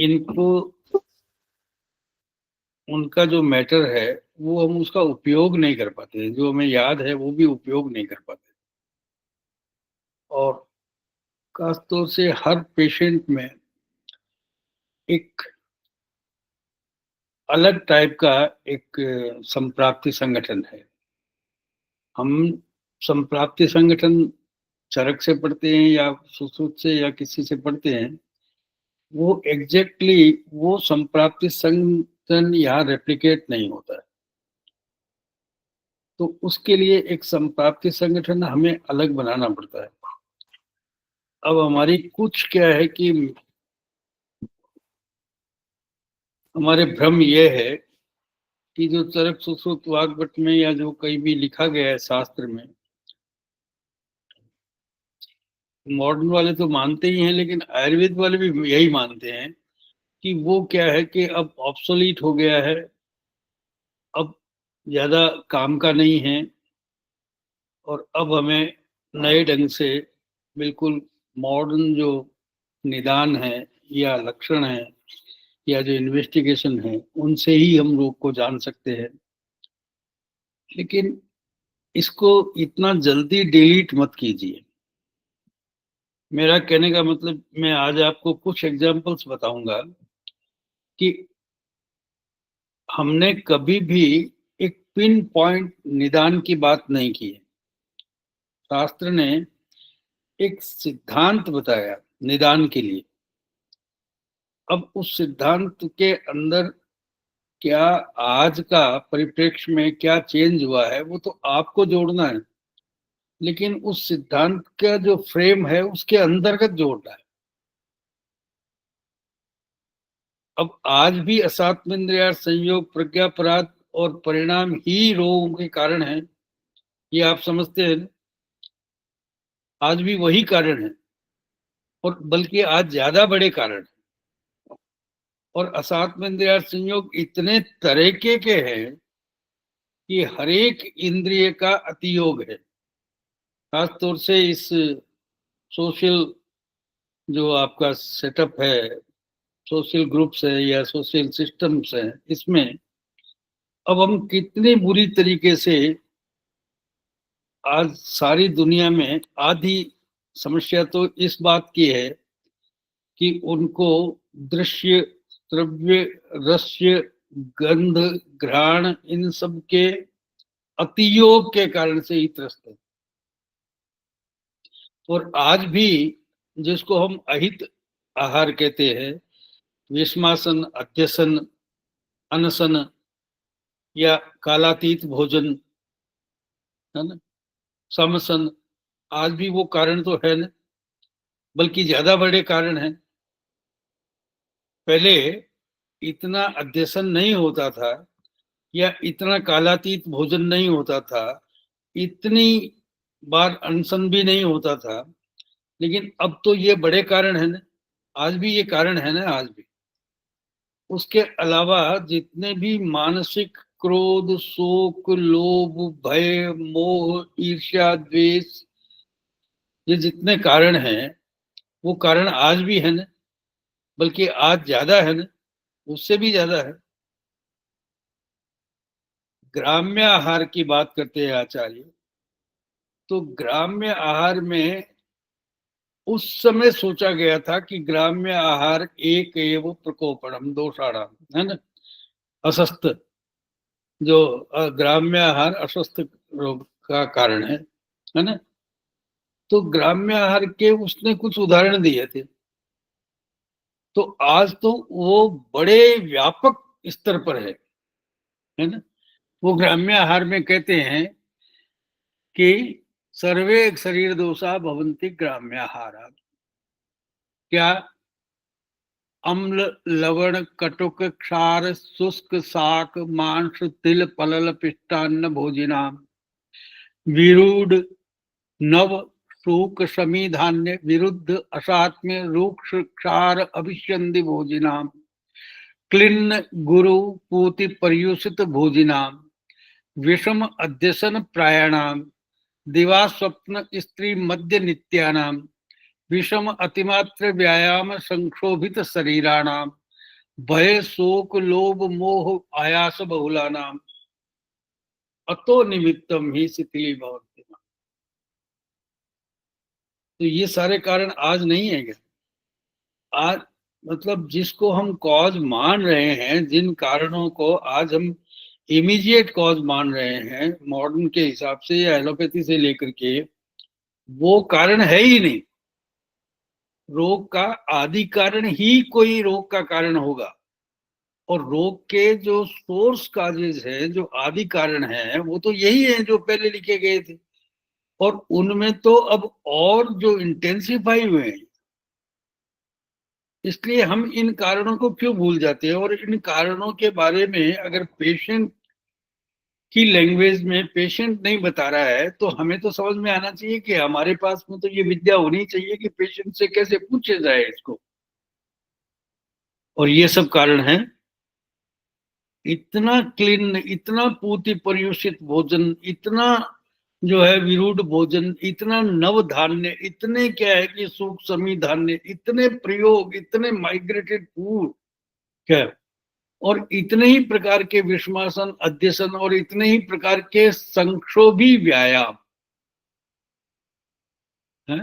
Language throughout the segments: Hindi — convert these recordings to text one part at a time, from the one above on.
इनको उनका जो मैटर है वो हम उसका उपयोग नहीं कर पाते, जो हमें याद है वो भी उपयोग नहीं कर पाते। और खासतौर से हर पेशेंट में एक अलग टाइप का एक संप्राप्ति संगठन है। हम संप्राप्ति संगठन चरक से पढ़ते हैं या सुश्रुत से या किसी से पढ़ते हैं, वो एग्जैक्टली वो संप्राप्ति संगठन यहाँ रेप्लिकेट नहीं होता है। तो उसके लिए एक संप्राप्ति संगठन हमें अलग बनाना पड़ता है। अब हमारी कुछ क्या है कि हमारे भ्रम ये है कि जो चरक सुश्रुत वाग्भट में या जो कहीं भी लिखा गया है शास्त्र में, मॉडर्न वाले तो मानते ही हैं, लेकिन आयुर्वेद वाले भी यही मानते हैं कि वो क्या है कि अब ऑब्सोलीट हो गया है, अब ज्यादा काम का नहीं है, और अब हमें नए ढंग से बिल्कुल मॉडर्न जो निदान है या लक्षण है या जो इन्वेस्टिगेशन है उनसे ही हम रोग को जान सकते हैं। लेकिन इसको इतना जल्दी डिलीट मत कीजिए। मेरा कहने का मतलब, मैं आज आपको कुछ एग्जांपल्स बताऊंगा कि हमने कभी भी एक पिन पॉइंट निदान की बात नहीं की है। शास्त्र ने एक सिद्धांत बताया निदान के लिए। अब उस सिद्धांत के अंदर क्या आज का परिप्रेक्ष्य में क्या चेंज हुआ है वो तो आपको जोड़ना है, लेकिन उस सिद्धांत का जो फ्रेम है उसके अंतर्गत जोड़ना है। अब आज भी असात्मेंद्रिय संयोग प्रज्ञापराध और परिणाम ही रोगों के कारण है, ये आप समझते हैं। आज भी वही कारण है, और बल्कि आज ज्यादा बड़े कारण है। और असात्मेंद्रिय संयोग इतने तरीके के हैं कि हर एक इंद्रिय का अतियोग है। खासतौर से इस सोशल जो आपका सेटअप है, सोशल ग्रुप्स है या सोशल सिस्टम्स है, इसमें अब हम कितने बुरी तरीके से आज सारी दुनिया में आधी समस्या तो इस बात की है कि उनको दृश्य, श्रव्य, रस्य, गंध, घ्राण, इन सब के अतियोग के कारण से ही त्रस्त है। और आज भी जिसको हम अहित आहार कहते हैं, विषमासन, अध्यसन, अनशन या कालातीत भोजन, है ना, समसन, आज भी वो कारण तो है ना, बल्कि ज्यादा बड़े कारण हैं। पहले इतना अध्यसन नहीं होता था या इतना कालातीत भोजन नहीं होता था, इतनी बार अनशन भी नहीं होता था, लेकिन अब तो ये बड़े कारण है ना। आज भी ये कारण है ना, आज भी। उसके अलावा जितने भी मानसिक क्रोध, शोक, लोभ, भय, मोह, ईर्ष्या, द्वेष, ये जितने कारण हैं वो कारण आज भी है ना, बल्कि आज ज्यादा है ना, उससे भी ज्यादा है। ग्राम्य आहार की बात करते हैं आचार्य, तो ग्राम्य आहार में उस समय सोचा गया था कि ग्राम्य आहार एक एव प्रकोपणम दोषाणाम, है ना, अस्वस्थ, जो ग्राम्य आहार अस्वस्थ रोग का कारण है ना। तो ग्राम्य आहार के उसने कुछ उदाहरण दिए थे। तो आज तो वो बड़े व्यापक स्तर पर है ना। वो ग्राम्य आहार में कहते हैं कि सर्वे शरीर दोषा भवन्ति ग्राम्य आहार। क्या? अम्ल, लवण, कटुक, क्षार, शुष्क, शाक, मांस, तिल, पलल, पिष्टान्न भोजिनाम, विरूढ़, नव, शूक, शमी, धान्य, विरुद्ध, असात्म्य, रूक्ष, क्षार, अभिष्यन्ति भोजिनाम, क्लिन्न, गुरु, पूति, पर्युषित भोजिनाम, विषम अध्यसन प्रायाणाम, दिवा स्वप्न स्त्री मध्य नित्यानाम, विषम अतिमात्र व्यायाम संक्षोभित शरीराणाम, भय शोक लोभ मोह आयास बहुला नाम अतो निमित्तम ही शिथिली भवन्ति। तो ये सारे कारण आज नहीं है क्या? आज मतलब जिसको हम कॉज मान रहे हैं, जिन कारणों को आज हम इमीडिएट कॉज मान रहे हैं मॉडर्न के हिसाब से या एलोपैथी से लेकर के, वो कारण है ही नहीं। रोग का आदि कारण ही कोई रोग का कारण होगा, और रोग के जो सोर्स काजेज है, जो आदि कारण है, वो तो यही है जो पहले लिखे गए थे। और उनमें तो अब और जो इंटेंसिफाई हुए हैं, इसलिए हम इन कारणों को क्यों भूल जाते हैं। और इन कारणों के बारे में अगर पेशेंट की लैंग्वेज में पेशेंट नहीं बता रहा है, तो हमें तो समझ में आना चाहिए कि हमारे पास में तो ये विद्या होनी चाहिए कि पेशेंट से कैसे पूछे जाए इसको। और ये सब कारण है। इतना क्लीन, इतना पूति पर्युषित भोजन, इतना जो है विरूढ़ भोजन, इतना नव धान्य, इतने क्या है कि सूक्ष्म धान्य, इतने प्रयोग, इतने माइग्रेटेड फूड क्या, और इतने ही प्रकार के विषमासन अध्यसन, और इतने ही प्रकार के संक्षोभी व्यायाम है।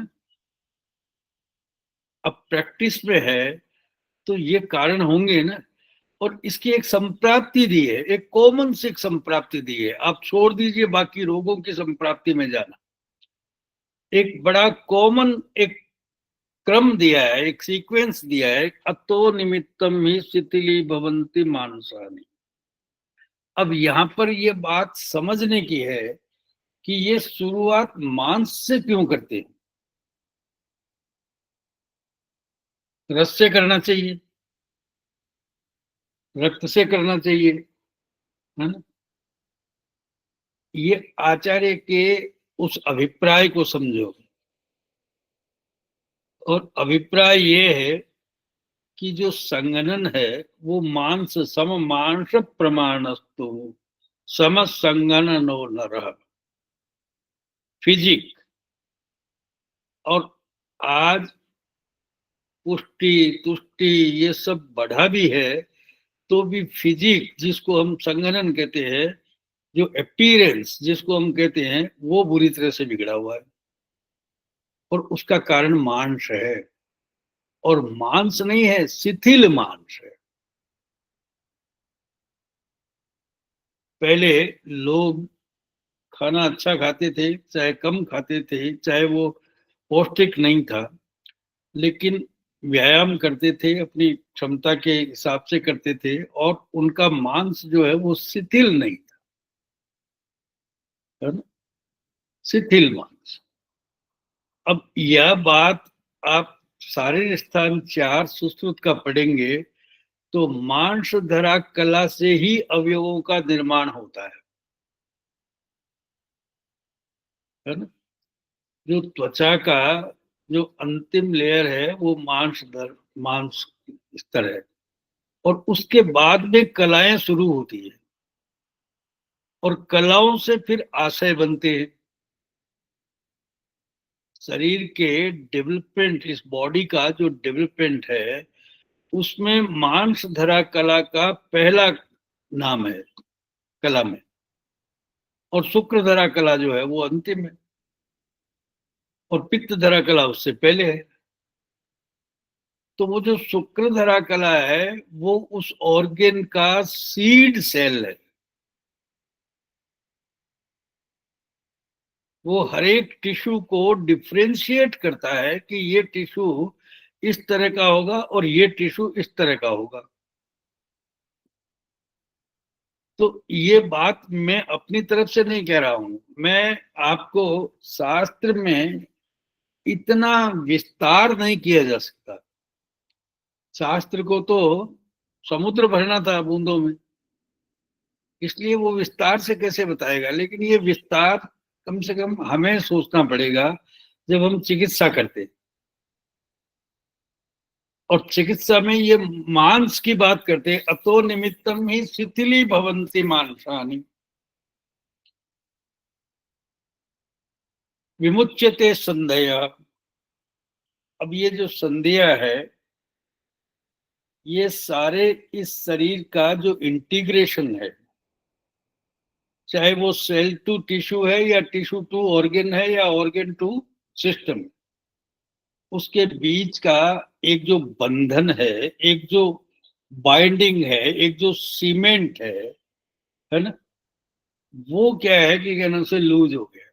अब प्रैक्टिस में है तो ये कारण होंगे ना। और इसकी एक संप्राप्ति दी है, एक कॉमन से एक संप्राप्ति दी है। आप छोड़ दीजिए बाकी रोगों की संप्राप्ति में जाना, एक बड़ा कॉमन एक क्रम दिया है, एक सीक्वेंस दिया है, अतो निमित्तम ही शिथिली भवंती मानसानि। अब यहां पर ये बात समझने की है कि ये शुरुआत मांस से क्यों करते हैं। रस से करना चाहिए, रक्त से करना चाहिए, है ना। ये आचार्य के उस अभिप्राय को समझो। और अभिप्राय ये है कि जो संगनन है वो मांस सम मांस प्रमाणस्तु सम संगननो नरः, फिजिक। और आज पुष्टि तुष्टि ये सब बढ़ा भी है, तो भी फिजिक जिसको हम संगनन कहते हैं, जो अपीयरेंस जिसको हम कहते हैं, वो बुरी तरह से बिगड़ा हुआ है। और उसका कारण मांस है, और मांस नहीं है, शिथिल मांस है। पहले लोग खाना अच्छा खाते थे, चाहे कम खाते थे, चाहे वो पौष्टिक नहीं था, लेकिन व्यायाम करते थे, अपनी क्षमता के हिसाब से करते थे, और उनका मांस जो है वो शिथिल नहीं था, है ना, शिथिल मांस। अब यह बात आप शारीर स्थान 4 सुश्रुत का पढ़ेंगे तो मांस धरा कला से ही अवयवों का निर्माण होता है ना। जो त्वचा का जो अंतिम लेयर है वो मांस स्तर है, और उसके बाद में कलाएं शुरू होती है, और कलाओं से फिर आशय बनते हैं। शरीर के डेवलपमेंट, इस बॉडी का जो डेवलपमेंट है, उसमें मांस धरा कला का पहला नाम है कला में, और शुक्र धरा कला जो है वो अंतिम है, और पित्त धरा कला उससे पहले है। तो वो जो शुक्र धरा कला है वो उस ऑर्गेन का सीड सेल है। वो हर एक टिश्यू को डिफ्रेंशिएट करता है कि ये टिश्यू इस तरह का होगा और ये टिश्यू इस तरह का होगा। तो ये बात मैं अपनी तरफ से नहीं कह रहा हूं, मैं आपको शास्त्र में इतना विस्तार नहीं किया जा सकता। शास्त्र को तो समुद्र भरना था बूंदों में, इसलिए वो विस्तार से कैसे बताएगा। लेकिन ये विस्तार कम से कम हमें सोचना पड़ेगा जब हम चिकित्सा करते हैं। और चिकित्सा में ये मांस की बात करते हैं, अतो निमित्तम ही शिथिली भवंती मांसानि विमुच्यते संदेह। अब ये जो संदेह है, ये सारे इस शरीर का जो इंटीग्रेशन है, चाहे वो सेल टू टिश्यू है या टिश्यू टू ऑर्गन है या ऑर्गन टू सिस्टम, उसके बीच का एक जो बंधन है, एक जो बाइंडिंग है, एक जो सीमेंट है ना, वो क्या है कि कहना से लूज हो गया।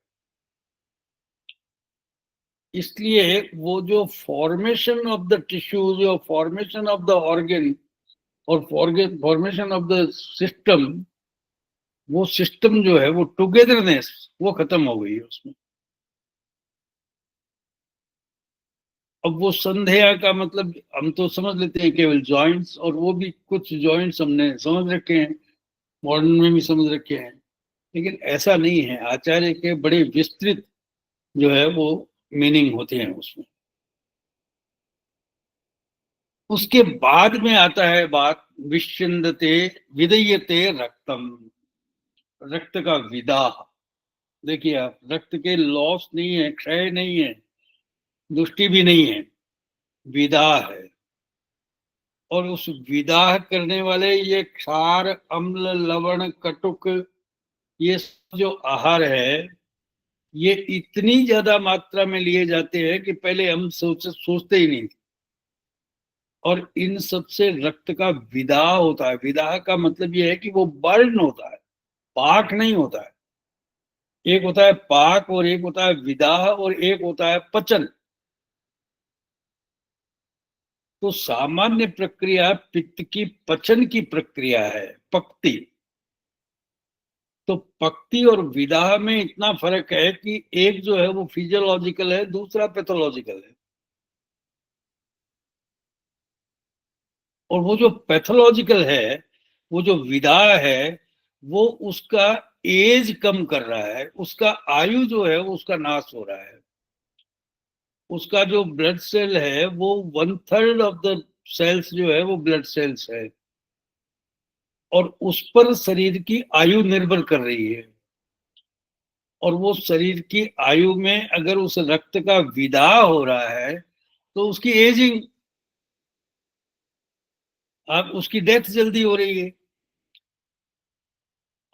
इसलिए वो जो फॉर्मेशन ऑफ द टिश्यूज और फॉर्मेशन ऑफ द ऑर्गन और फॉर्मेशन ऑफ द सिस्टम, वो सिस्टम जो है वो टुगेदरनेस वो खत्म हो गई है उसमें। अब वो संध्या का मतलब हम तो समझ लेते हैं केवल जॉइंट्स, और वो भी कुछ जॉइंट्स हमने समझ रखे हैं, मॉडर्न में भी समझ रखे हैं, लेकिन ऐसा नहीं है। आचार्य के बड़े विस्तृत जो है वो मीनिंग होती है उसमें। उसके बाद में आता है बात विश्चिंदते विदयते रक्तम, रक्त का विदाह। देखिए आप, रक्त के लॉस नहीं है, क्षय नहीं है, दुष्टि भी नहीं है, विदाह है। और उस विदाह करने वाले ये क्षार अम्ल लवण कटुक, ये जो आहार है, ये इतनी ज्यादा मात्रा में लिए जाते हैं कि पहले हम सोचते ही नहीं। और इन सब से रक्त का विदाह होता है। विदाह का मतलब ये है कि वो बर्न होता है, पाक नहीं होता है। एक होता है पाक और एक होता है विदाह और एक होता है पचन। तो सामान्य प्रक्रिया पित्त की पचन की प्रक्रिया है, पक्ति। तो पक्ति और विदाह में इतना फर्क है कि एक जो है वो फिजियोलॉजिकल है, दूसरा पैथोलॉजिकल है। और वो जो पैथोलॉजिकल है, वो जो विदाह है, वो उसका एज कम कर रहा है, उसका आयु जो है वो उसका नाश हो रहा है। उसका जो ब्लड सेल है वो 1/3 ऑफ द सेल्स जो है वो ब्लड सेल्स है, और उस पर शरीर की आयु निर्भर कर रही है। और वो शरीर की आयु में अगर उस रक्त का विदाह हो रहा है तो उसकी एजिंग, अब उसकी डेथ जल्दी हो रही है।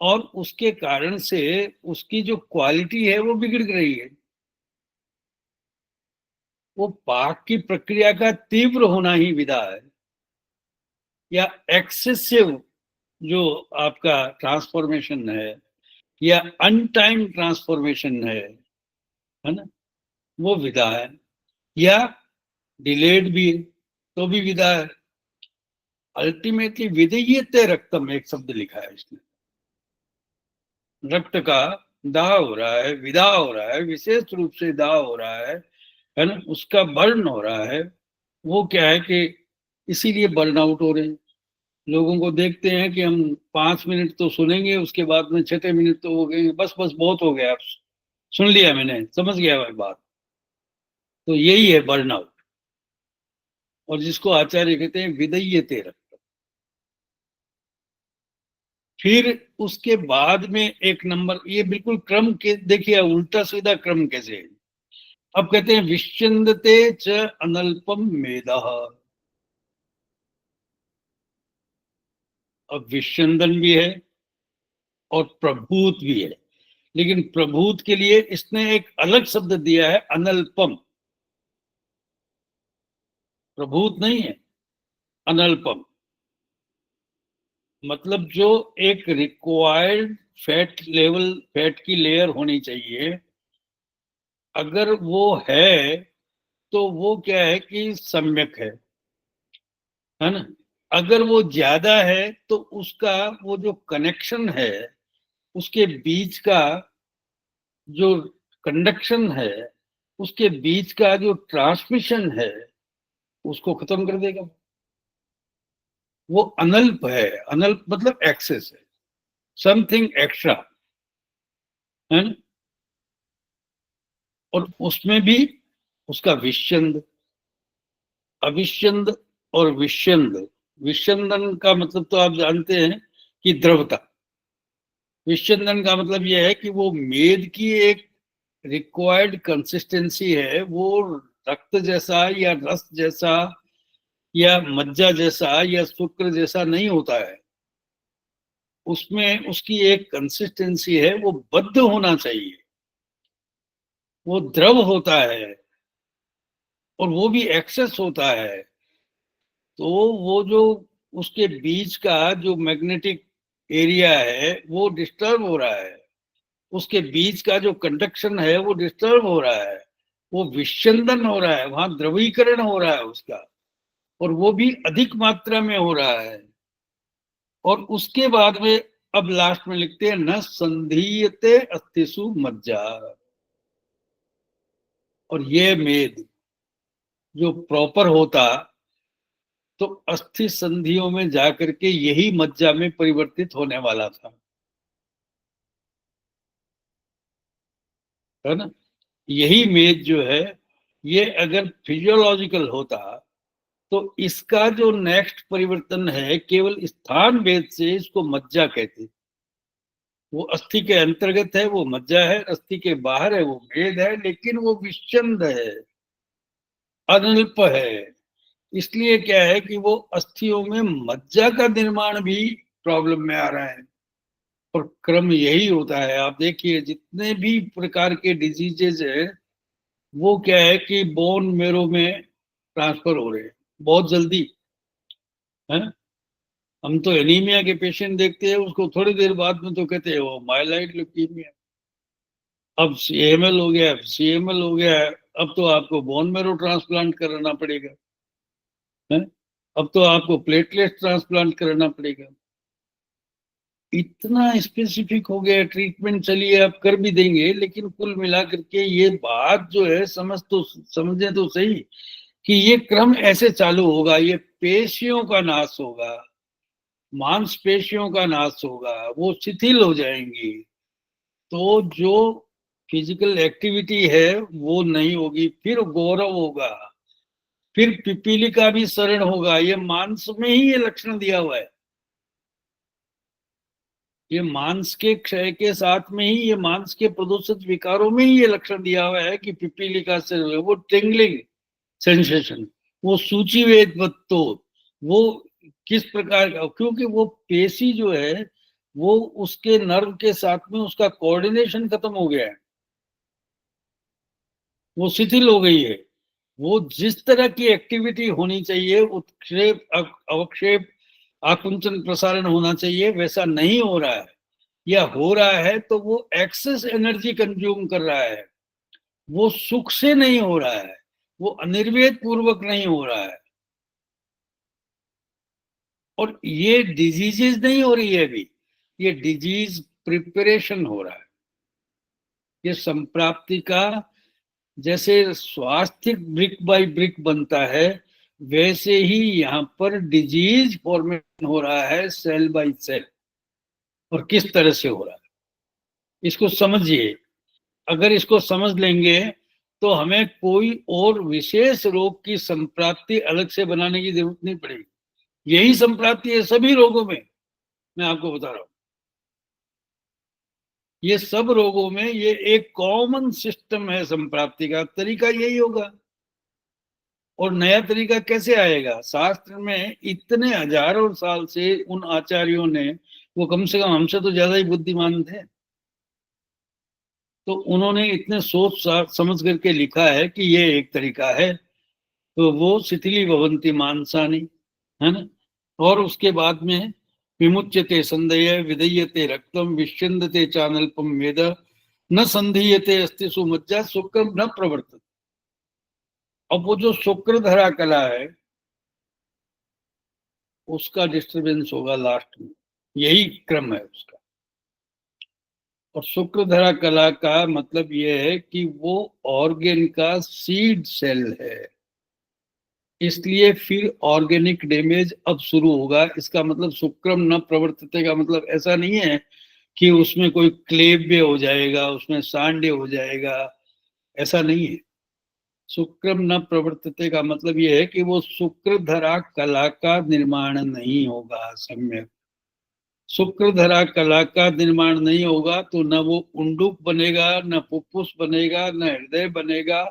और उसके कारण से उसकी जो क्वालिटी है वो बिगड़ रही है। वो पाक की प्रक्रिया का तीव्र होना ही विदा है, या एक्सेसिव जो आपका ट्रांसफॉर्मेशन है, या अनटाइम ट्रांसफॉर्मेशन है ना, वो विदा है। या डिलेड भी है तो भी विदा है। अल्टीमेटली विदयते रक्तम एक शब्द लिखा है इसमें। रक्त का दाह हो रहा है, विदा हो रहा है, विशेष रूप से दाह हो रहा है ना, उसका बर्न हो रहा है। वो क्या है कि इसीलिए बर्न आउट हो रहे हैं। लोगों को देखते हैं कि हम 5 मिनट तो सुनेंगे, उसके बाद में 6 मिनट तो हो गए, बस बस बहुत हो गया, आप सुन लिया, मैंने समझ गया मैं बात। तो यही है बर्न आउट, और जिसको आचार्य कहते हैं विदय्यते रक्त। फिर उसके बाद में एक नंबर, ये बिल्कुल क्रम के देखिए, उल्टा सीधा क्रम कैसे है। अब कहते हैं विश्चिंदते च अनल्पम मेदः। अब विश्चंदन भी है और प्रभूत भी है, लेकिन प्रभूत के लिए इसने एक अलग शब्द दिया है, अनल्पम। प्रभूत नहीं है, अनल्पम। मतलब जो एक रिक्वायर्ड फैट लेवल, फैट की लेयर होनी चाहिए, अगर वो है तो वो क्या है कि सम्यक है ना। अगर वो ज्यादा है तो उसका वो जो कनेक्शन है, उसके बीच का जो कंडक्शन है, उसके बीच का जो ट्रांसमिशन है, उसको खत्म कर देगा। वो अनल्प है। अनल्प मतलब एक्सेस है, समथिंग एक्स्ट्रा, है ना। और उसमें भी उसका विश्चंद, अविश्चंद और विश्चंद। विश्चंदन का मतलब तो आप जानते हैं कि द्रवता। विश्चंदन का मतलब यह है कि वो मेद की एक रिक्वायर्ड कंसिस्टेंसी है, वो रक्त जैसा या रस जैसा या मज्जा जैसा या शुक्र जैसा नहीं होता है। उसमें उसकी एक कंसिस्टेंसी है, वो बद्ध होना चाहिए, वो द्रव होता है और वो भी एक्सेस होता है। तो वो जो उसके बीच का जो मैग्नेटिक एरिया है वो डिस्टर्ब हो रहा है, उसके बीच का जो कंडक्शन है वो डिस्टर्ब हो रहा है, वो विच्छेदन हो रहा है, वहां द्रवीकरण हो रहा है उसका, और वो भी अधिक मात्रा में हो रहा है। और उसके बाद में अब लास्ट में लिखते हैं न संधीयते अस्थिसु मज्जा। और ये मेद जो प्रॉपर होता तो अस्थि संधियों में जाकर के यही मज्जा में परिवर्तित होने वाला था, है ना। यही मेद जो है, ये अगर फिजियोलॉजिकल होता तो इसका जो नेक्स्ट परिवर्तन है केवल स्थान भेद से इसको मज्जा कहते। वो अस्थि के अंतर्गत है वो मज्जा है, अस्थि के बाहर है वो भेद है, लेकिन वो विच्छिन्न है, अनल्प है। इसलिए क्या है कि वो अस्थियों में मज्जा का निर्माण भी प्रॉब्लम में आ रहा है। और क्रम यही होता है, आप देखिए जितने भी प्रकार के डिजीजेज है वो क्या है कि बोन मेरो में ट्रांसफर हो रहे हैं बहुत जल्दी, है। हम तो एनीमिया के पेशेंट देखते हैं, उसको थोड़ी देर बाद में तो कहते हैं वो माइलाइड ल्यूकीमिया, अब सीएमएल हो गया, सीएमएल हो गया, अब तो आपको बोन मेरो ट्रांसप्लांट कराना पड़ेगा, है। अब तो आपको प्लेटलेट ट्रांसप्लांट कराना पड़ेगा। इतना स्पेसिफिक हो गया ट्रीटमेंट, चलिए आप कर भी देंगे, लेकिन कुल मिलाकर के ये बात जो है समझे तो सही कि ये क्रम ऐसे चालू होगा, ये पेशियों का नाश होगा, मांसपेशियों का नाश होगा, वो शिथिल हो जाएंगी। तो जो फिजिकल एक्टिविटी है वो नहीं होगी, फिर गौरव होगा, फिर पिपीलिका भी शरण होगा। ये मांस में ही ये लक्षण दिया हुआ है, ये मांस के क्षय के साथ में ही, ये मांस के प्रदूषित विकारों में ही ये लक्षण दिया हुआ है कि पिपीलिका से वो टिंगलिंग सेंसेशन, वो सूचिवेद तो वो किस प्रकार का, क्योंकि वो पेशी जो है वो उसके नर्व के साथ में उसका कोऑर्डिनेशन खत्म हो गया है, वो शिथिल हो गई है। वो जिस तरह की एक्टिविटी होनी चाहिए, उत्क्षेप अवक्षेप आकुंचन प्रसारण होना चाहिए, वैसा नहीं हो रहा है, या हो रहा है तो वो एक्सेस एनर्जी कंज्यूम कर रहा है, वो सुख से नहीं हो रहा है, वो अनिर्वेद पूर्वक नहीं हो रहा है। और ये डिजीजेस नहीं हो रही है अभी, ये डिजीज प्रिपरेशन हो रहा है। ये संप्राप्ति का, जैसे स्वास्थ्य ब्रिक बाय ब्रिक बनता है, वैसे ही यहाँ पर डिजीज फॉर्मेशन हो रहा है सेल बाय सेल। और किस तरह से हो रहा है इसको समझिए। अगर इसको समझ लेंगे तो हमें कोई और विशेष रोग की संप्राप्ति अलग से बनाने की जरूरत नहीं पड़ेगी। यही संप्राप्ति है सभी रोगों में, मैं आपको बता रहा हूं। ये सब रोगों में ये एक कॉमन सिस्टम है, संप्राप्ति का तरीका यही होगा। और नया तरीका कैसे आएगा? शास्त्र में इतने हजारों साल से उन आचार्यों ने, वो कम से कम हमसे तो ज्यादा ही बुद्धिमान थे, तो उन्होंने इतने सोच समझ करके लिखा है कि ये एक तरीका है। तो वो शिथिली भवंती मानसानी, है ना। और उसके बाद में विमुच्यते संदेय विदयते रक्तम विच्छिन्दते चानल्पम वेद न संधीयते अस्ति सुमज्जा शुक्रम न प्रवर्तते। अब वो जो शुक्र धरा कला है उसका डिस्टरबेंस होगा लास्ट में, यही क्रम है उसका। और शुक्र धरा कला का मतलब ये है कि वो ऑर्गेन का सीड सेल है, इसलिए फिर ऑर्गेनिक डैमेज अब शुरू होगा। इसका मतलब शुक्रम न प्रवर्तते का मतलब ऐसा नहीं है कि उसमें कोई क्लेब्य हो जाएगा, उसमें सांड्य हो जाएगा, ऐसा नहीं है। शुक्रम न प्रवर्तते का मतलब यह है कि वो शुक्र धरा कला का निर्माण नहीं होगा सम्यक। शुक्रधरा कला का निर्माण नहीं होगा तो न वो उंडुक बनेगा, न फुफ्फुस बनेगा, न हृदय बनेगा,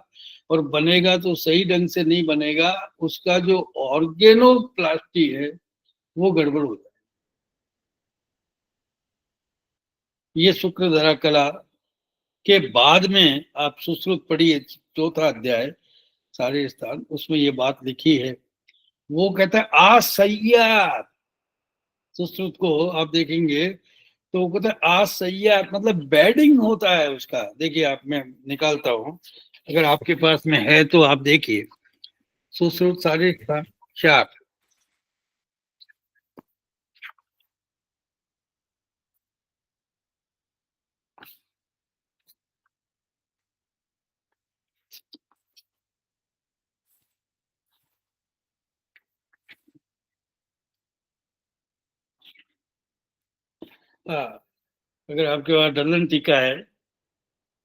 और बनेगा तो सही ढंग से नहीं बनेगा। उसका जो ऑर्गेनोप्लास्टी है वो गड़बड़ हो जाए। ये शुक्रधरा कला के बाद में आप सुश्रुत पढ़िए, चौथा अध्याय सारे स्थान, उसमें ये बात लिखी है। वो कहता है आसय्यात, सुश्रुत को आप देखेंगे तो वो कहता है आसय्यात मतलब बेडिंग होता है उसका। देखिए आप, मैं निकालता हूँ, अगर आपके पास में है तो आप देखिए, सुश्रुत सारे स्थान 4। हाँ, अगर आपके पास डलन टीका है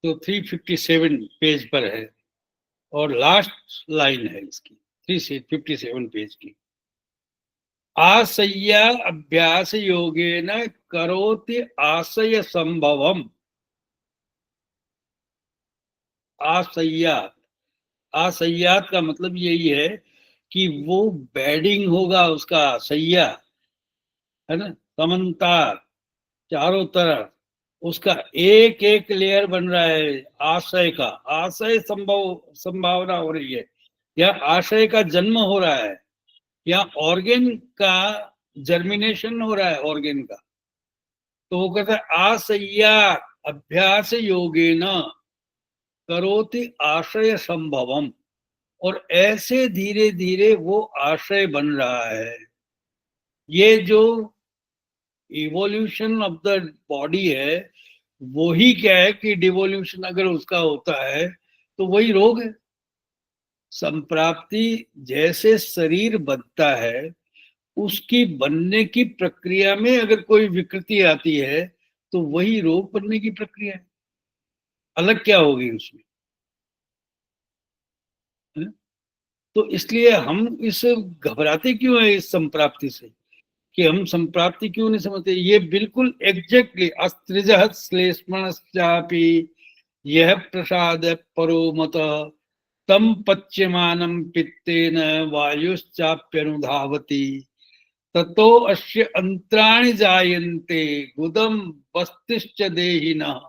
तो 357 पेज पर है, और लास्ट लाइन है इसकी 357 पेज की। आशय्या अभ्यास योगेन करोति आशय संभवम। आशय्यात, आशय्यात का मतलब यही है कि वो बेडिंग होगा उसका, सैया है ना, समन्ता, चारों तरफ उसका एक एक लेयर बन रहा है आशय का। आशय संभावना हो रही है, या आशय का जन्म हो रहा है, या ऑर्गेन का जर्मिनेशन हो रहा है ऑर्गेन का। तो वो कहता है आशय्या अभ्यास योगेन करोति आशय संभवम, और ऐसे धीरे धीरे वो आशय बन रहा है। ये जो इवोल्यूशन ऑफ द बॉडी है, वो ही क्या है कि डिवोल्यूशन अगर उसका होता है तो वही रोग है। संप्राप्ति जैसे शरीर बनता है, उसकी बनने की प्रक्रिया में अगर कोई विकृति आती है तो वही रोग बनने की प्रक्रिया है। अलग क्या होगी उसमें, है? तो इसलिए हम इस घबराते क्यों है इस संप्राप्ति से, कि हम संप्राप्ति क्यों नहीं समझते। ये बिल्कुल एग्जैक्टली अस्त्रिज श्लेष्मणश्चापि यह प्रसाद परो मत तम पच्यमानम पित्तेन वायुश्चाप्यनुधावति ततो अस्य अंतराणि जायन्ते गुदम बस्तिश्च देहिनः।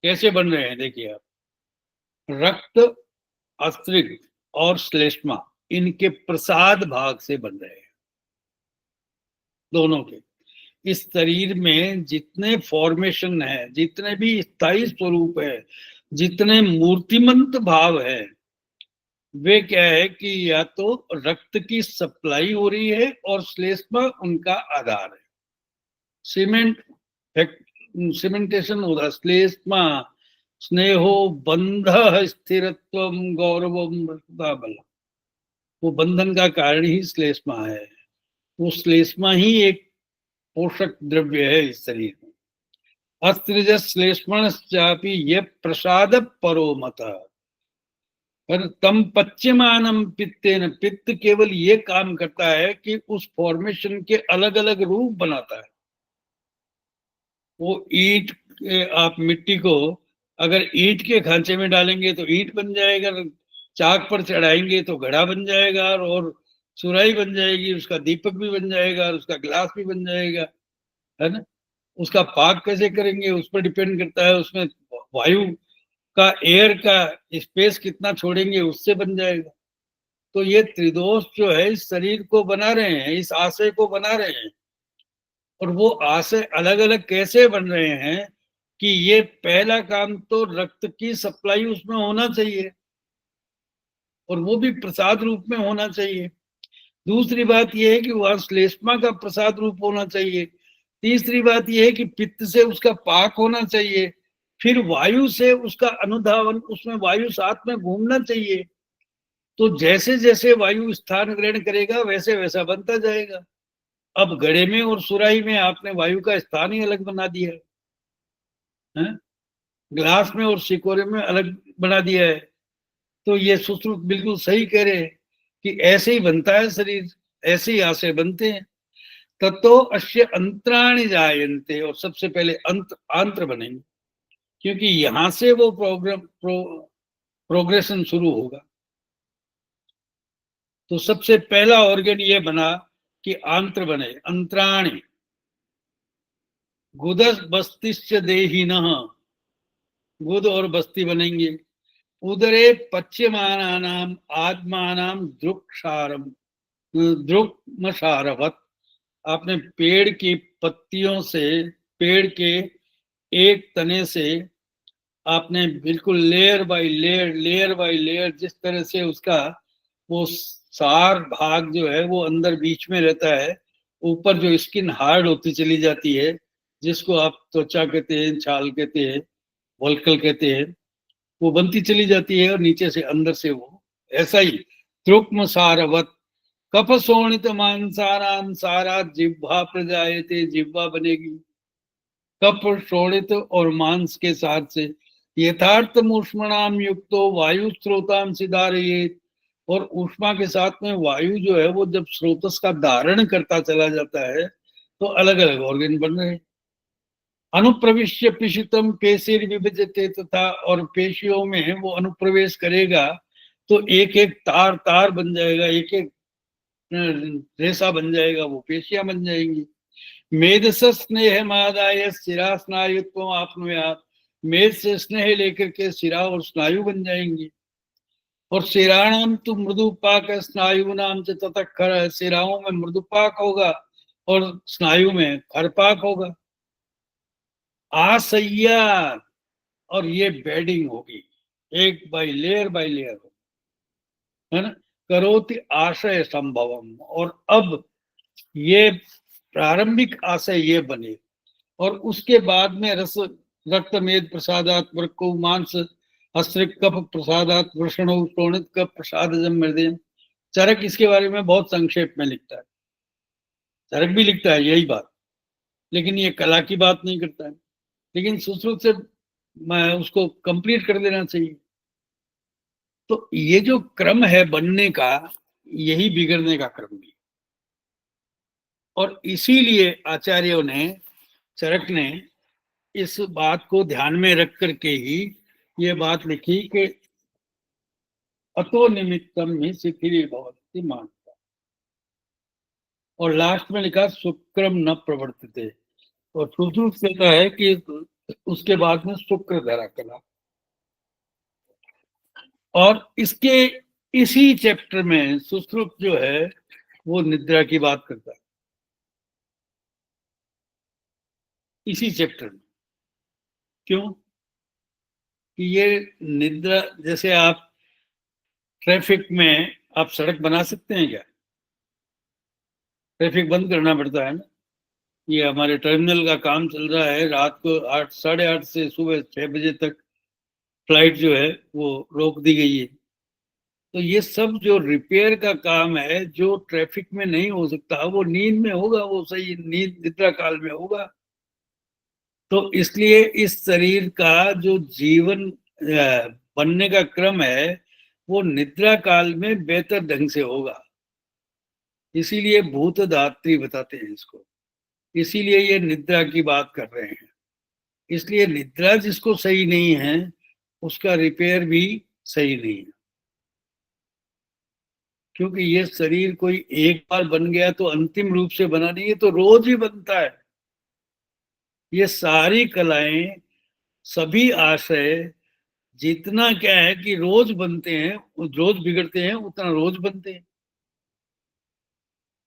कैसे बन रहे हैं देखिए आप, रक्त, अस्त्रिक और श्लेष्मा, इनके प्रसाद भाग से बन रहे हैं दोनों के। इस शरीर में जितने फॉर्मेशन है, जितने भी स्थायी स्वरूप है, जितने मूर्तिमंत भाव है, वे क्या है कि या तो रक्त की सप्लाई हो रही है और श्लेष्मा उनका आधार है। सीमेंट, सीमेंटेशन हो रहा, श्लेष्मा स्नेहो बंध स्थिरत्व गौरव बल, वो बंधन का कारण ही श्लेष्मा है। वो श्लेष्मा ही एक पोषक द्रव्य है इस शरीर में। अस्त्रिज श्लेष्मणश्चापि ये प्रसाद परो मत, पर तम पच्यमानम पित्तेन, पित्त केवल ये काम करता है कि उस फॉर्मेशन के अलग अलग रूप बनाता है। वो ईंट, आप मिट्टी को अगर ईंट के खांचे में डालेंगे तो ईंट बन जाएगा, चाक पर चढ़ाएंगे तो घड़ा बन जाएगा, और सुराही बन जाएगी, उसका दीपक भी बन जाएगा, उसका ग्लास भी बन जाएगा, है ना। उसका पाक कैसे करेंगे उस पर डिपेंड करता है, उसमें वायु का, एयर का स्पेस कितना छोड़ेंगे उससे बन जाएगा। तो ये त्रिदोष जो है इस शरीर को बना रहे हैं, इस आशय को बना रहे हैं। और वो आशय अलग अलग कैसे बन रहे हैं कि ये पहला काम तो रक्त की सप्लाई उसमें होना चाहिए, और वो भी प्रसाद रूप में होना चाहिए। दूसरी बात यह है कि वहां श्लेष्मा का प्रसाद रूप होना चाहिए। तीसरी बात यह है कि पित्त से उसका पाक होना चाहिए। फिर वायु से उसका अनुधावन, उसमें वायु साथ में घूमना चाहिए। तो जैसे जैसे वायु स्थान ग्रहण करेगा वैसे वैसा बनता जाएगा। अब घड़े में और सुराही में आपने वायु का स्थान ही अलग बना दिया है, ग्लास में और सिकोरे में अलग बना दिया है। तो ये सुश्रुत बिल्कुल सही कह रहे हैं कि ऐसे ही बनता है शरीर, ऐसे ही आशय बनते हैं। ततो अस्य अंतराणि जायन्ते, और सबसे पहले आंत्र बनेंगे, क्योंकि यहां से वो प्रोग्रेशन शुरू होगा। तो सबसे पहला ऑर्गन ये बना कि आंत्र बने, अंतराणि। गुदस बस्तिश्च देहिनः, गुद और बस्ती बनेंगे। उदरे पच्यमानानाम आत्मानाम द्रुक्षारम, द्रुक्मसारवत। आपने पेड़ की पत्तियों से, पेड़ के एक तने से आपने बिल्कुल layer by layer, layer by layer, जिस तरह से उसका वो सार भाग जो है वो अंदर बीच में रहता है, ऊपर जो स्किन हार्ड होती चली जाती है, जिसको आप त्वचा कहते हैं, छाल कहते हैं, वल्कल कहते हैं, वो बनती चली जाती है, और नीचे से अंदर से वो ऐसा ही द्रुक्म सारवत। कफ शोणित मांसाराम सारा जिह्वा प्रजायते, जिह्वा बनेगी कफ शोणित और मांस के साथ से। यथार्थ ऊष्मणाम युक्तो वायु स्रोताम सिधारयेत, और ऊष्मा के साथ में वायु जो है वो जब स्रोतस का धारण करता चला जाता है तो अलग अलग ऑर्गन बन रहे हैं। अनुप्रविश्य पिशितम पेशिर विभजते, तथा और पेशियों में वो अनुप्रवेश करेगा तो एक एक तार तार बन जाएगा, एक एक रेशा बन जाएगा, वो पेशियां बन जाएंगी। मेध स्नेह मादाय शिरा स्नायुत्व आपनुयात, मेध से स्नेह लेकर के शिरा और स्नायु बन जाएंगी। और शिराणाम तो मृदुपाक, स्नायु नाम से तथा खर, शिराओं में मृदुपाक होगा और स्नायु में खरपाक होगा। आसैया, और ये बेडिंग होगी, एक बाय लेयर होगी, है ना। करोति आशय संभवम, और अब ये प्रारंभिक आशय ये बने, और उसके बाद में रस रक्त मेद प्रसादात वृक्को मांस हस्त्रिक कफ प्रसादात वृषण शोणित कफ प्रसाद मृदय। चरक इसके बारे में बहुत संक्षेप में लिखता है, चरक भी लिखता है यही बात, लेकिन ये कला की बात नहीं करता है, लेकिन सुश्रुत से मैं उसको कंप्लीट कर देना चाहिए। तो ये जो क्रम है बनने का, यही बिगड़ने का क्रम भी, और इसीलिए आचार्यों ने, चरक ने इस बात को ध्यान में रख करके ही ये बात लिखी कि अतो निमित्तम ही शिथिली भवति मानता, और लास्ट में लिखा शुक्रम न प्रवर्तते, और सुश्रुत कहता है कि उसके बाद में शुक्र धरा कला। और इसके इसी चैप्टर में सुश्रुत जो है वो निद्रा की बात करता है, इसी चैप्टर में। क्यों कि ये निद्रा, जैसे आप ट्रैफिक में आप सड़क बना सकते हैं क्या? ट्रैफिक बंद करना पड़ता है ना। ये हमारे टर्मिनल का काम चल रहा है, रात को 8, 8:30 से सुबह 6 बजे तक फ्लाइट जो है वो रोक दी गई है। तो ये सब जो रिपेयर का काम है, जो ट्रैफिक में नहीं हो सकता, वो नींद में होगा, वो सही नींद निद्रा काल में होगा। तो इसलिए इस शरीर का जो जीवन बनने का क्रम है वो निद्रा काल में बेहतर ढंग से होगा। इसीलिए भूत धात्री बताते हैं इसको, इसीलिए ये निद्रा की बात कर रहे हैं। इसलिए निद्रा जिसको सही नहीं है उसका रिपेयर भी सही नहीं है, क्योंकि ये शरीर कोई एक बार बन गया तो अंतिम रूप से बना नहीं है, तो रोज ही बनता है। ये सारी कलाएं, सभी आशय, जितना क्या है कि रोज बनते हैं, रोज बिगड़ते हैं, उतना रोज बनते हैं।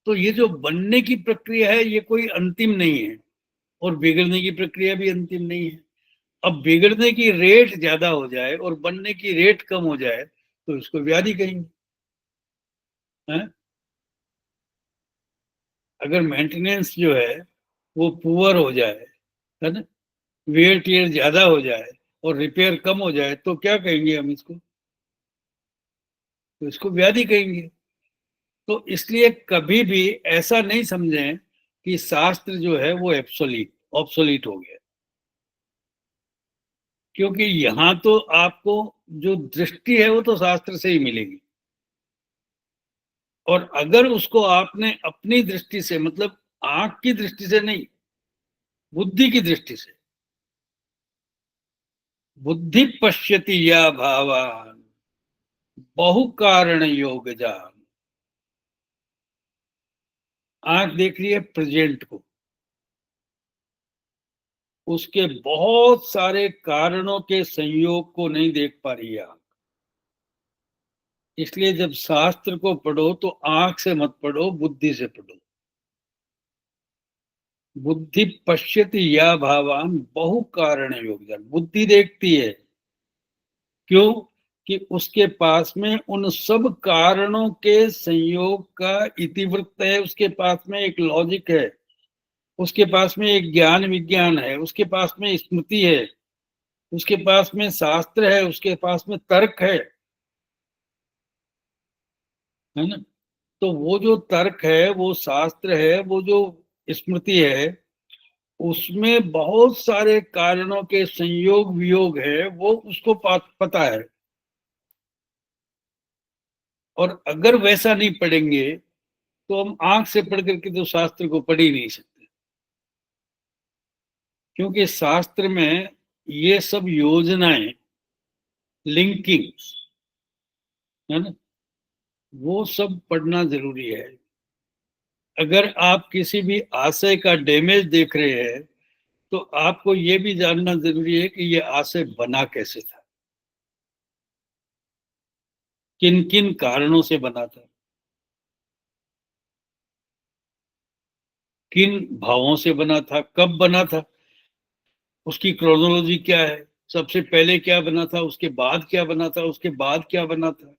तो ये जो बनने की प्रक्रिया है ये कोई अंतिम नहीं है, और बिगड़ने की प्रक्रिया भी अंतिम नहीं है। अब बिगड़ने की रेट ज्यादा हो जाए और बनने की रेट कम हो जाए तो इसको व्याधि कहेंगे, है? अगर मेंटेनेंस जो है वो पुअर हो जाए, है ना, वेयर टियर ज्यादा हो जाए और रिपेयर कम हो जाए तो क्या कहेंगे हम इसको? तो इसको व्याधि कहेंगे। तो इसलिए कभी भी ऐसा नहीं समझें कि शास्त्र जो है वो ऑब्सोलीट हो गया, क्योंकि यहाँ तो आपको जो दृष्टि है वो तो शास्त्र से ही मिलेगी, और अगर उसको आपने अपनी दृष्टि से, मतलब आंख की दृष्टि से नहीं, बुद्धि की दृष्टि से। बुद्धि पश्यति या भावान बहु कारण योग जान। आंख देख रही है प्रेजेंट को, उसके बहुत सारे कारणों के संयोग को नहीं देख पा रही है आंख। इसलिए जब शास्त्र को पढ़ो तो आंख से मत पढ़ो, बुद्धि से पढ़ो। बुद्धि पश्यति या भावान बहु कारण योगदान। बुद्धि देखती है, क्यों? कि उसके पास में उन सब कारणों के संयोग का इतिवृत्त है, उसके पास में एक लॉजिक है, उसके पास में एक ज्ञान विज्ञान है, उसके पास में स्मृति है, उसके पास में शास्त्र है, उसके पास में तर्क है ना? तो वो जो तर्क है, वो शास्त्र है, वो जो स्मृति है, उसमें बहुत सारे कारणों के संयोग वियोग है, वो उसको पता है। और अगर वैसा नहीं पढ़ेंगे तो हम आंख से पढ़ करके तो शास्त्र को पढ़ ही नहीं सकते, क्योंकि शास्त्र में ये सब योजनाएं, लिंकिंग, है ना, वो सब पढ़ना जरूरी है। अगर आप किसी भी आशय का डैमेज देख रहे हैं तो आपको ये भी जानना जरूरी है कि ये आशय बना कैसे था, किन किन कारणों से बना था, किन भावों से बना था, कब बना था, उसकी क्रोनोलॉजी क्या है, सबसे पहले क्या बना था, उसके बाद क्या बना था, उसके बाद क्या बना था,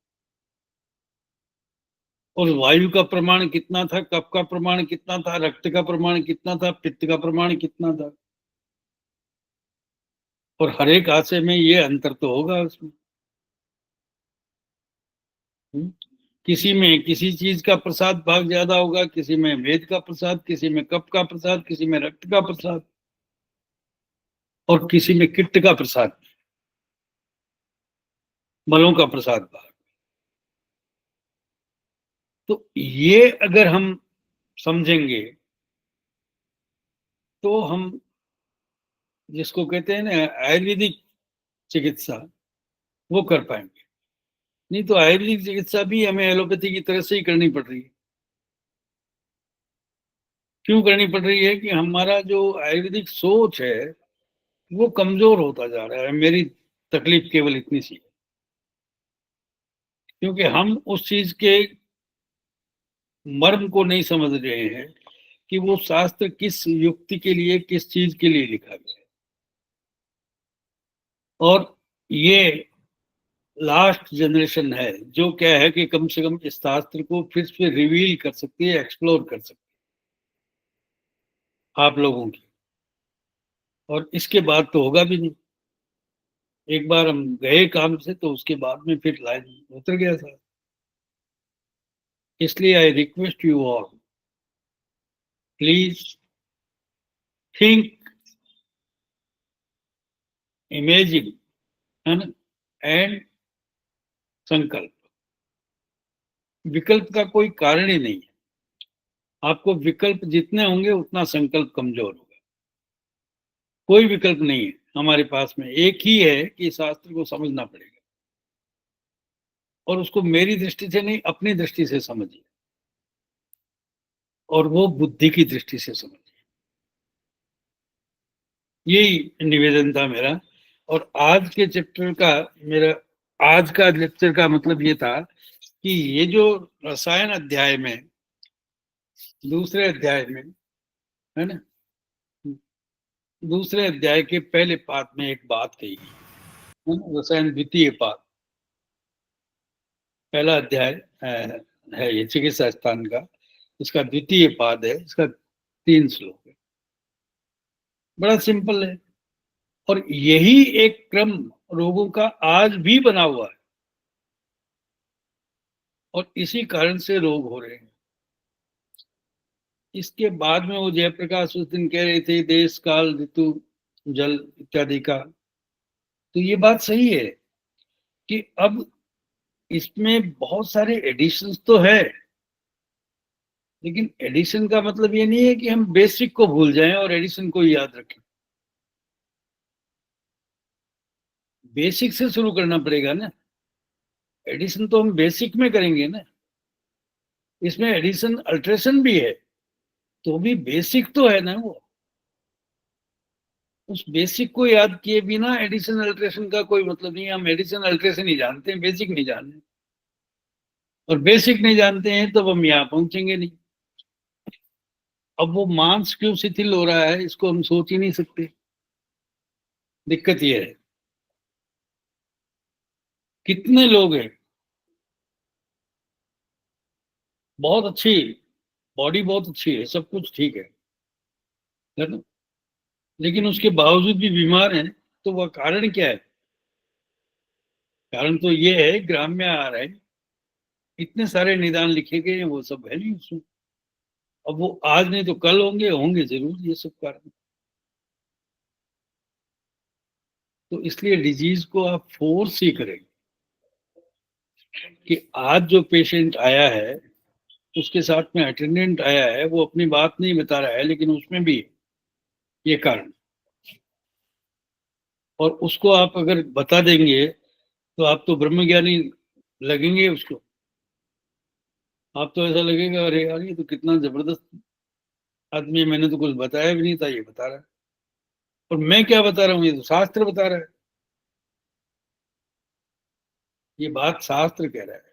और वायु का प्रमाण कितना था, कफ का प्रमाण कितना था, रक्त का प्रमाण कितना था, पित्त का प्रमाण कितना था। और हर एक आशय में ये अंतर तो होगा उसमें। हम्म? किसी में किसी चीज का प्रसाद भाग ज्यादा होगा, किसी में वेद का प्रसाद, किसी में कफ का प्रसाद, किसी में रक्त का प्रसाद, और किसी में किट्ट का प्रसाद, मलों का प्रसाद भाग। तो ये अगर हम समझेंगे तो हम, जिसको कहते हैं ना आयुर्वेदिक चिकित्सा, वो कर पाएंगे। नहीं तो आयुर्वेदिक चिकित्सा भी हमें एलोपैथी की तरह से ही करनी पड़ रही है। क्यों करनी पड़ रही है? कि हमारा जो आयुर्वेदिक सोच है वो कमजोर होता जा रहा है। मेरी तकलीफ केवल इतनी सी है, क्योंकि हम उस चीज के मर्म को नहीं समझ रहे हैं कि वो शास्त्र किस युक्ति के लिए, किस चीज के लिए लिखा गया है। और ये लास्ट जनरेशन है जो क्या है कि कम से कम इस शास्त्र को फिर से रिवील कर सकती है, एक्सप्लोर कर सकती है आप लोगों की। और इसके बाद तो होगा भी नहीं। एक बार हम गए काम से तो उसके बाद में फिर लाइन उतर गया था। इसलिए I request you all, please think, imagine, है ना, एंड संकल्प। विकल्प का कोई कारण ही नहीं है। आपको विकल्प जितने होंगे उतना संकल्प कमजोर होगा। कोई विकल्प नहीं है हमारे पास में, एक ही है कि शास्त्र को समझना पड़ेगा, और उसको मेरी दृष्टि से नहीं, अपनी दृष्टि से समझिए, और वो बुद्धि की दृष्टि से समझिए। यही निवेदन था मेरा। और आज के चैप्टर का, मेरा आज का लेक्चर का मतलब ये था कि ये जो रसायन अध्याय में, दूसरे अध्याय में, है ना, दूसरे अध्याय के पहले पाद में एक बात कही है ना, रसायन द्वितीय पाद, पहला अध्याय है ये चिकित्सा स्थान का, इसका द्वितीय पाद है, इसका 3 श्लोक है, बड़ा सिंपल है। और यही एक क्रम रोगों का आज भी बना हुआ है, और इसी कारण से रोग हो रहे हैं। इसके बाद में वो जयप्रकाश उस दिन कह रहे थे देश काल ऋतु जल इत्यादि का, तो ये बात सही है कि अब इसमें बहुत सारे एडिशंस तो है, लेकिन एडिशन का मतलब ये नहीं है कि हम बेसिक को भूल जाएं और एडिशन को ही याद रखें। बेसिक से शुरू करना पड़ेगा ना। एडिशन तो हम बेसिक में करेंगे ना। इसमें एडिशन अल्ट्रेशन भी है, तो भी बेसिक तो है ना वो। उस बेसिक को याद किए बिना एडिशन अल्ट्रेशन का कोई मतलब नहीं है। हम एडिशन अल्ट्रेशन ही जानते हैं, बेसिक नहीं जानते। और बेसिक नहीं जानते हैं तो हम यहाँ पहुंचेंगे नहीं। अब वो मांस क्यों शिथिल हो रहा है, इसको हम सोच ही नहीं सकते। दिक्कत ये है। कितने लोग हैं, बहुत अच्छी बॉडी, बहुत अच्छी है, सब कुछ ठीक है ना, लेकिन उसके बावजूद भी बीमार हैं। तो वह कारण क्या है? कारण तो ये है, ग्राम्य आहार है। इतने सारे निदान लिखे गए हैं, वो सब है नहीं उसमें। अब वो आज नहीं तो कल होंगे, होंगे जरूर ये सब कारण। तो इसलिए डिजीज को आप फोर्स ही करें कि आज जो पेशेंट आया है, उसके साथ में अटेंडेंट आया है, वो अपनी बात नहीं बता रहा है, लेकिन उसमें भी ये कारण। और उसको आप अगर बता देंगे तो आप तो ब्रह्मज्ञानी लगेंगे उसको। आप तो ऐसा लगेगा, अरे यार ये तो कितना जबरदस्त आदमी है, मैंने तो कुछ बताया भी नहीं था, ये बता रहा है। और मैं क्या बता रहा हूँ, ये तो शास्त्र बता रहा है। ये बात शास्त्र कह रहा है।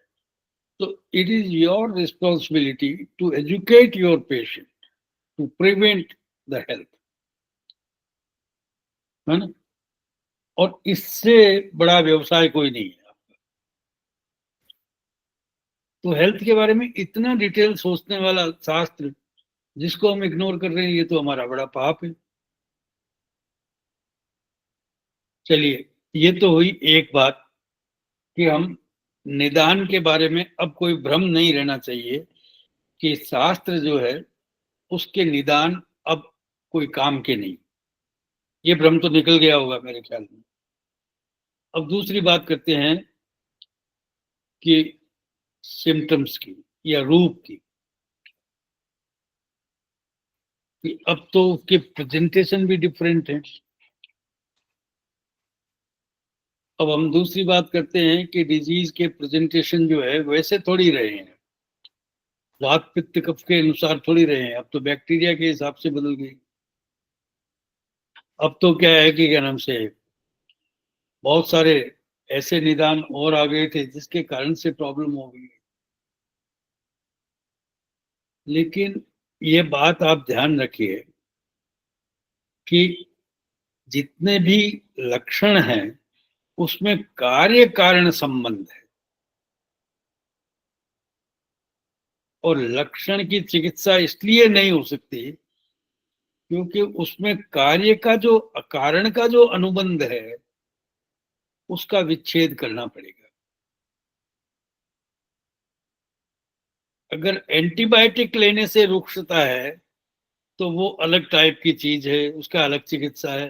तो it is your responsibility to educate your patient to prevent the health, है ना। और इससे बड़ा व्यवसाय कोई नहीं है। तो हेल्थ के बारे में इतना डिटेल सोचने वाला शास्त्र, जिसको हम इग्नोर कर रहे हैं, ये तो हमारा बड़ा पाप है। चलिए, ये तो हुई एक बात कि हम निदान के बारे में अब कोई भ्रम नहीं रहना चाहिए कि शास्त्र जो है उसके निदान अब कोई काम के नहीं। ये भ्रम तो निकल गया होगा मेरे ख्याल में। अब दूसरी बात करते हैं कि सिम्टम्स की या रूप की, कि अब तो उसके प्रेजेंटेशन भी डिफरेंट है। अब हम दूसरी बात करते हैं कि डिजीज के प्रेजेंटेशन जो है वैसे थोड़ी रहे हैं, वात पित्त कफ के अनुसार थोड़ी रहे हैं। अब तो बैक्टीरिया के हिसाब से बदल गई। अब तो क्या है कि क्या नाम से बहुत सारे ऐसे निदान और आ गए थे जिसके कारण से प्रॉब्लम हो गई। लेकिन ये बात आप ध्यान रखिए कि जितने भी लक्षण हैं उसमें कार्य कारण संबंध है। और लक्षण की चिकित्सा इसलिए नहीं हो सकती क्योंकि उसमें कार्य का जो कारण का जो अनुबंध है उसका विच्छेद करना पड़ेगा। अगर एंटीबायोटिक लेने से रुक्षता है तो वो अलग टाइप की चीज है, उसका अलग चिकित्सा है।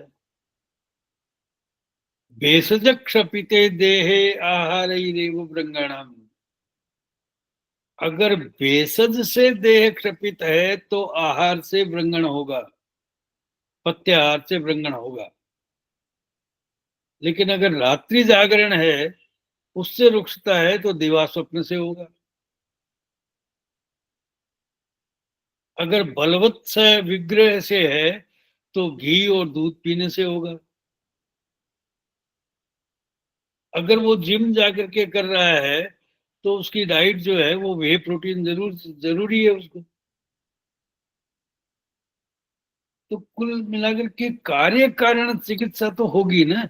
भेषज क्षपिते देहे आहार व्रंगाणाम। अगर भेषज से देह क्षपित है तो आहार से व्रंगण होगा, पत्याहार से व्रंगण होगा। लेकिन अगर रात्रि जागरण है, उससे रुकता है, तो दिवा स्वप्न से होगा। अगर बलवत् से विग्रह से है तो घी और दूध पीने से होगा। अगर वो जिम जाकर के कर रहा है तो उसकी डाइट जो है वो वे प्रोटीन जरूरी है उसको। तो कुल मिलाकर के कार्य कारण चिकित्सा तो होगी ना।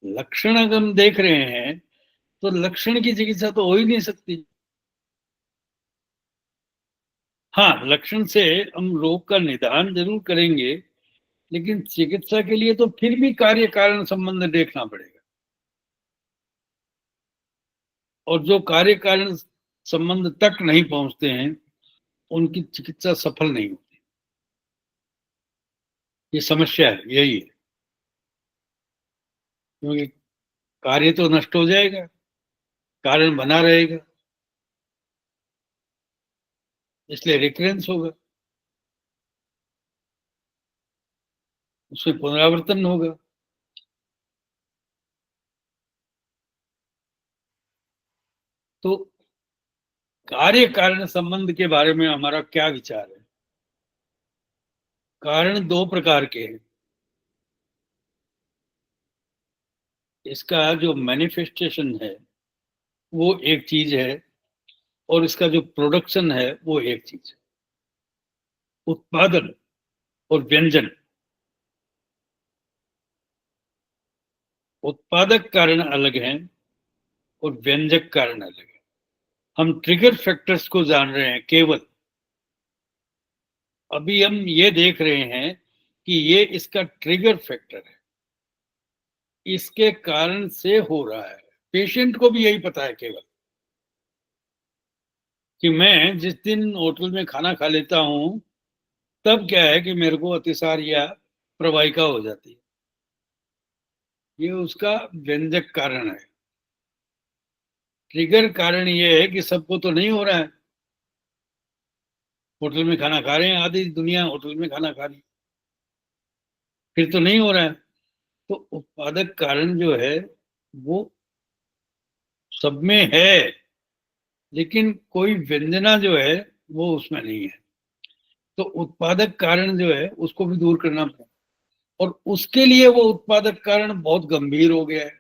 लक्षण अगर हम देख रहे हैं तो लक्षण की चिकित्सा तो हो ही नहीं सकती। हाँ, लक्षण से हम रोग का निदान जरूर करेंगे, लेकिन चिकित्सा के लिए तो फिर भी कार्य कारण संबंध देखना पड़ेगा। और जो कार्य कारण संबंध तक नहीं पहुंचते हैं उनकी चिकित्सा सफल नहीं होती। ये समस्या है, यही है। क्योंकि कार्य तो नष्ट हो जाएगा। कारण बना रहेगा, इसलिए रिकरेंस होगा, उसमें पुनरावर्तन होगा। तो कार्य कारण संबंध के बारे में हमारा क्या विचार है? कारण दो प्रकार के हैं। इसका जो मैनिफेस्टेशन है वो एक चीज है, और इसका जो प्रोडक्शन है वो एक चीज है। उत्पादन और व्यंजन। उत्पादक कारण अलग हैं और व्यंजक कारण अलग है। हम ट्रिगर फैक्टर्स को जान रहे हैं केवल। अभी हम ये देख रहे हैं कि ये इसका ट्रिगर फैक्टर है, इसके कारण से हो रहा है। पेशेंट को भी यही पता है केवल कि मैं जिस दिन होटल में खाना खा लेता हूं तब क्या है कि मेरे को अतिसार या प्रवाहिका हो जाती है। ये उसका व्यंजक कारण है। ट्रिगर कारण ये है कि सबको तो नहीं हो रहा है। होटल में खाना खा रहे हैं, आधी दुनिया होटल में खाना खा रही है, फिर तो नहीं हो रहा है। तो उत्पादक कारण जो है वो सब में है, लेकिन कोई व्यंजना जो है वो उसमें नहीं है। तो उत्पादक कारण जो है उसको भी दूर करना पड़ेगा, और उसके लिए वो उत्पादक कारण बहुत गंभीर हो गया है,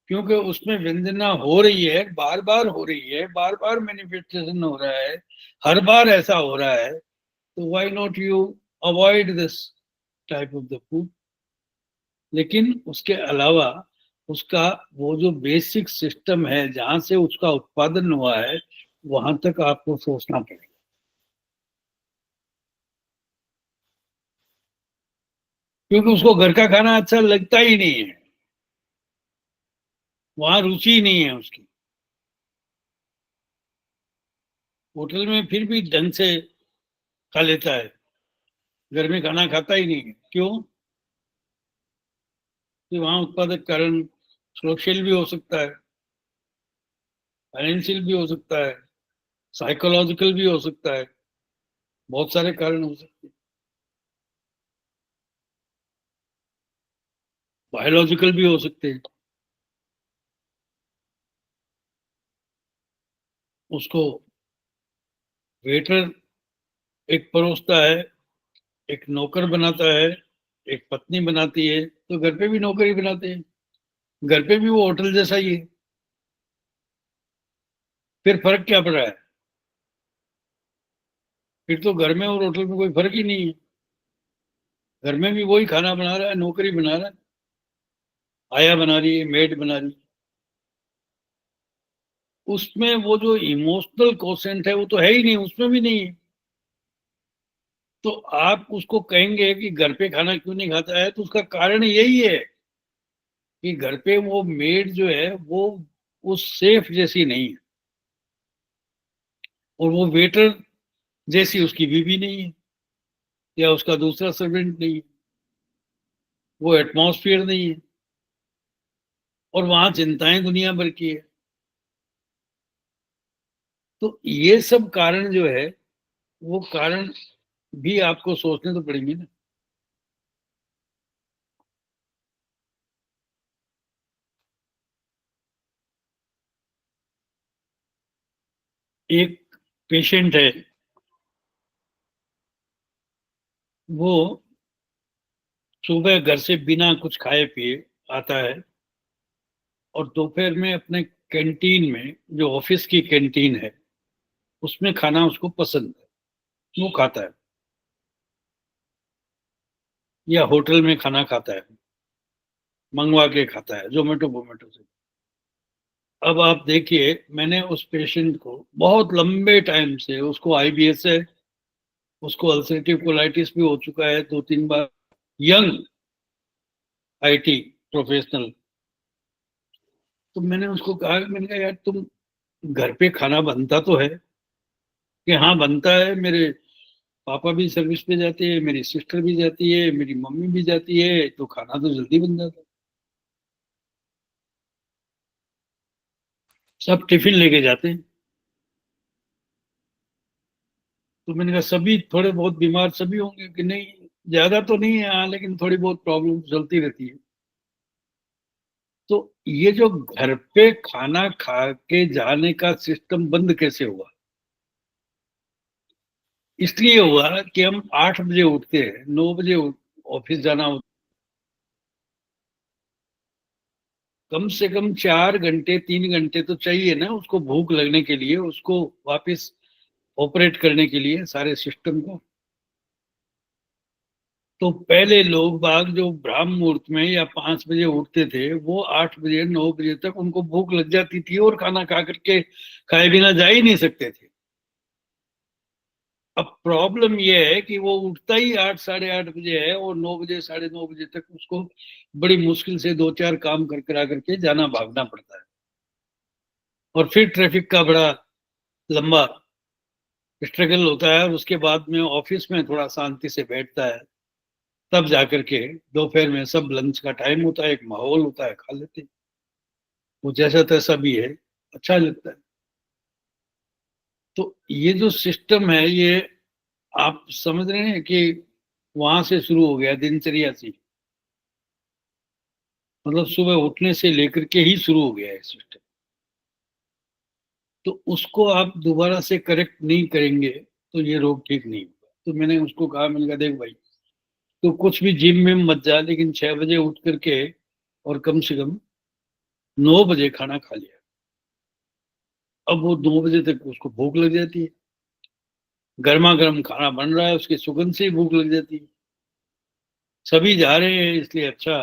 क्योंकि उसमें व्यंजना हो रही है, बार बार हो रही है, बार बार मैनिफेस्टेशन हो रहा है, हर बार ऐसा हो रहा है। तो why not you avoid this type of the food. लेकिन उसके अलावा उसका वो जो बेसिक सिस्टम है जहां से उसका उत्पादन हुआ है वहां तक आपको सोचना पड़ेगा। क्योंकि उसको घर का खाना अच्छा लगता ही नहीं है, वहां रुचि ही नहीं है उसकी। होटल में फिर भी ढंग से खा लेता है, घर में खाना खाता ही नहीं है। क्यों? कि वहां उत्पादक कारण सोशल भी हो सकता है, फाइनेंशियल भी हो सकता है, साइकोलॉजिकल भी हो सकता है, बहुत सारे कारण हो सकते हैं। बायोलॉजिकल भी हो सकते हैं। उसको वेटर एक परोसता है, एक नौकर बनाता है, एक पत्नी बनाती है, तो घर पे भी नौकर ही बनाते हैं, घर पे भी वो होटल जैसा ही है। फिर फर्क क्या पड़ रहा है? फिर तो घर में और होटल में कोई फर्क ही नहीं है। घर में भी वही खाना बना रहा है, नौकरी बना रहा है, आया बना रही है, मेड बना रही है। उसमें वो जो इमोशनल कोसेंट है वो तो है ही नहीं, उसमें भी नहीं है। तो आप उसको कहेंगे कि घर पे खाना क्यों नहीं खाता है, तो उसका कारण यही है कि घर पे वो मेड जो है वो उस सेफ जैसी नहीं है, और वो वेटर जैसी उसकी बीवी नहीं है, या उसका दूसरा सर्वेंट नहीं है, वो एटमॉस्फेयर नहीं है, और वहां चिंताएं दुनिया भर की है। तो ये सब कारण जो है वो कारण भी आपको सोचने तो पड़ेंगे ना। एक पेशेंट है, वो सुबह घर से बिना कुछ खाए पिए आता है, और दोपहर में अपने कैंटीन में, जो ऑफिस की कैंटीन है, उसमें खाना उसको पसंद है, वो खाता है, या होटल में खाना खाता है, मंगवा के खाता है जोमेटो वोमेटो से। अब आप देखिए, मैंने उस पेशेंट को बहुत लंबे टाइम से, उसको आईबीएस है, उसको अल्सरेटिव कोलाइटिस भी हो चुका है 2-3 बार, यंग आईटी प्रोफेशनल। तो मैंने उसको कहा, मैंने कहा यार तुम, घर पे खाना बनता तो है? कि हाँ बनता है, मेरे पापा भी सर्विस पे जाते हैं, मेरी सिस्टर भी जाती है, मेरी मम्मी भी जाती है, तो खाना तो जल्दी बन जाता है। सब टिफिन लेके जाते हैं। तो मैंने कहा सभी थोड़े बहुत बीमार सभी होंगे कि नहीं? ज्यादा तो नहीं है हाँ, लेकिन थोड़ी बहुत प्रॉब्लम चलती रहती है। तो ये जो घर पे खाना खा के जाने का सिस्टम बंद कैसे हुआ? इसलिए हुआ कि हम 8 बजे उठते हैं, 9 बजे ऑफिस जाना होता। कम से कम 4 घंटे 3 घंटे तो चाहिए ना उसको भूख लगने के लिए, उसको वापस ऑपरेट करने के लिए सारे सिस्टम को। तो पहले लोग बाग जो ब्राह्म मुहूर्त में या 5 बजे उठते थे, वो 8 बजे 9 बजे तक उनको भूख लग जाती थी और खाना खा करके खाए बिना जा ही नहीं सकते थे। अब प्रॉब्लम यह है कि वो उठता ही 8 साढ़े 8 बजे है और 9 बजे 9:30 बजे तक उसको बड़ी मुश्किल से दो चार काम कर करा करके जाना भागना पड़ता है। और फिर ट्रैफिक का बड़ा लंबा स्ट्रगल होता है, और उसके बाद में ऑफिस में थोड़ा शांति से बैठता है, तब जाकर के दोपहर में सब लंच का टाइम होता है, एक माहौल होता है, खा लेते हैं। वो जैसा तैसा भी है, अच्छा लगता है। तो ये जो सिस्टम है ये आप समझ रहे हैं कि वहां से शुरू हो गया दिनचर्या से, मतलब सुबह उठने से लेकर के ही शुरू हो गया है सिस्टम। तो उसको आप दोबारा से करेक्ट नहीं करेंगे तो ये रोग ठीक नहीं होगा। तो मैंने उसको कहा, मैंने कहा देख भाई, तो कुछ भी जिम में मत जा, लेकिन 6 बजे उठ करके और कम से कम 9 बजे खाना खा लिया। अब वो 9 बजे तक उसको भूख लग जाती है, गर्मा गर्म खाना बन रहा है, उसकी सुगंध से ही भूख लग जाती है। सभी जा रहे हैं इसलिए अच्छा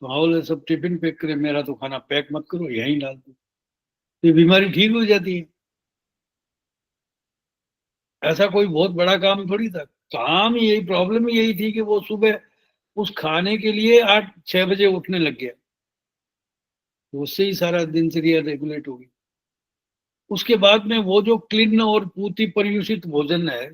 माहौल है, सब टिफिन पैक करें, मेरा तो खाना पैक मत करो, यहीं डाल दो। तो ये बीमारी ठीक हो जाती है। ऐसा कोई बहुत बड़ा काम थोड़ी था। काम यही, प्रॉब्लम यही थी कि वो सुबह उस खाने के लिए 8 6 बजे उठने लग गया, तो उससे ही सारा दिनचर्या रेगुलेट हो गई। उसके बाद में वो जो क्लीन और पूती पर्यूषित भोजन है,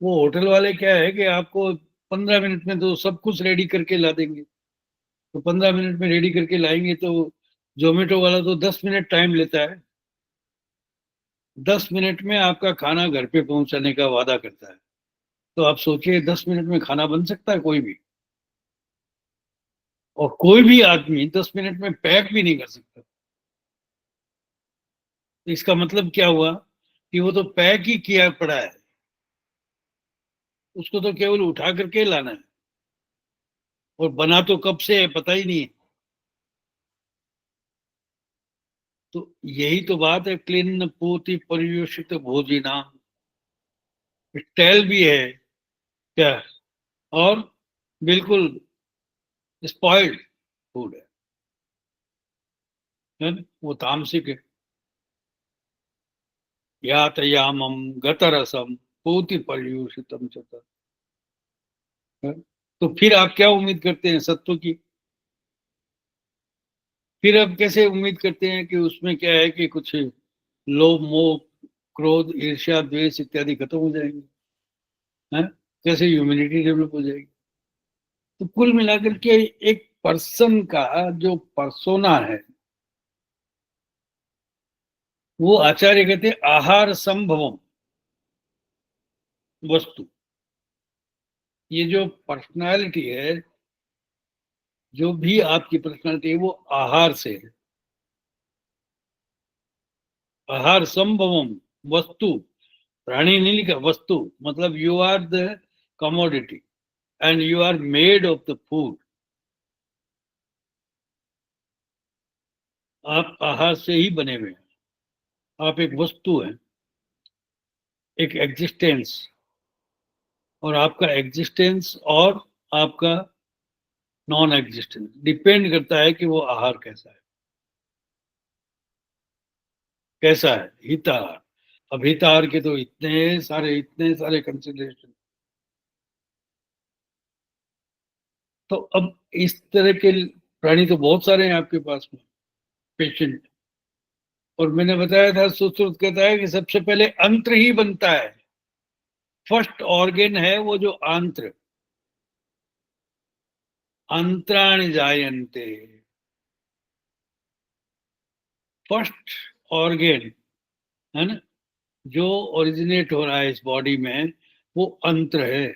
वो होटल वाले क्या है कि आपको 15 मिनट में तो सब कुछ रेडी करके ला देंगे। तो 15 मिनट में रेडी करके लाएंगे तो जोमेटो वाला तो 10 मिनट टाइम लेता है। 10 मिनट में आपका खाना घर पे पहुंचाने का वादा करता है। तो आप सोचिए 10 मिनट में खाना बन सकता है कोई भी? और कोई भी आदमी 10 मिनट में पैक भी नहीं कर सकता। तो इसका मतलब क्या हुआ कि वो तो पैक ही किया पड़ा है, उसको तो केवल उठा करके लाना है, और बना तो कब से है पता ही नहीं है। तो यही तो बात है, क्लीन पूति पर्युषित भोजिना, स्टाइल भी है क्या, और बिल्कुल स्पॉइल्ड फूड है ना? वो तामसिक है। यातयामम गतरसम पूति पर्युषितम चतर है? तो फिर आप क्या उम्मीद करते हैं सत्व की? फिर अब कैसे उम्मीद करते हैं कि उसमें क्या है कि कुछ लोभ मोह क्रोध ईर्ष्या द्वेष इत्यादि खत्म हो जाएंगे? हैं? कैसे ह्यूमैनिटी डेवलप हो जाएगी? तो कुल मिलाकर के एक पर्सन का जो पर्सोना है, वो आचार्य कहते हैं आहार संभवम वस्तु। ये जो पर्सनालिटी है, जो भी आपकी पर्सनालिटी है, वो आहार से है। आहार संभवम वस्तु, प्राणी नहीं लिखा, वस्तु मतलब you are the commodity and you are made of the food. आप आहार से ही बने हुए हैं। आप एक वस्तु हैं, एक एग्जिस्टेंस। और आपका एग्जिस्टेंस और आपका नॉन एग्जिस्टेंस डिपेंड करता है कि वो आहार कैसा है। कैसा है हिताहार? अब हिताहार के तो इतने सारे कंसिडरेशन। तो अब इस तरह के प्राणी तो बहुत सारे हैं आपके पास में, पेशेंट। और मैंने बताया था, सुश्रुत कहता है कि सबसे पहले अंत्र ही बनता है। फर्स्ट ऑर्गेन है वो जो आंत्र, अंतराणि जायन्ते। फर्स्ट ऑर्गेन है ना, जो ओरिजिनेट हो रहा है इस बॉडी में, वो अंत्र है।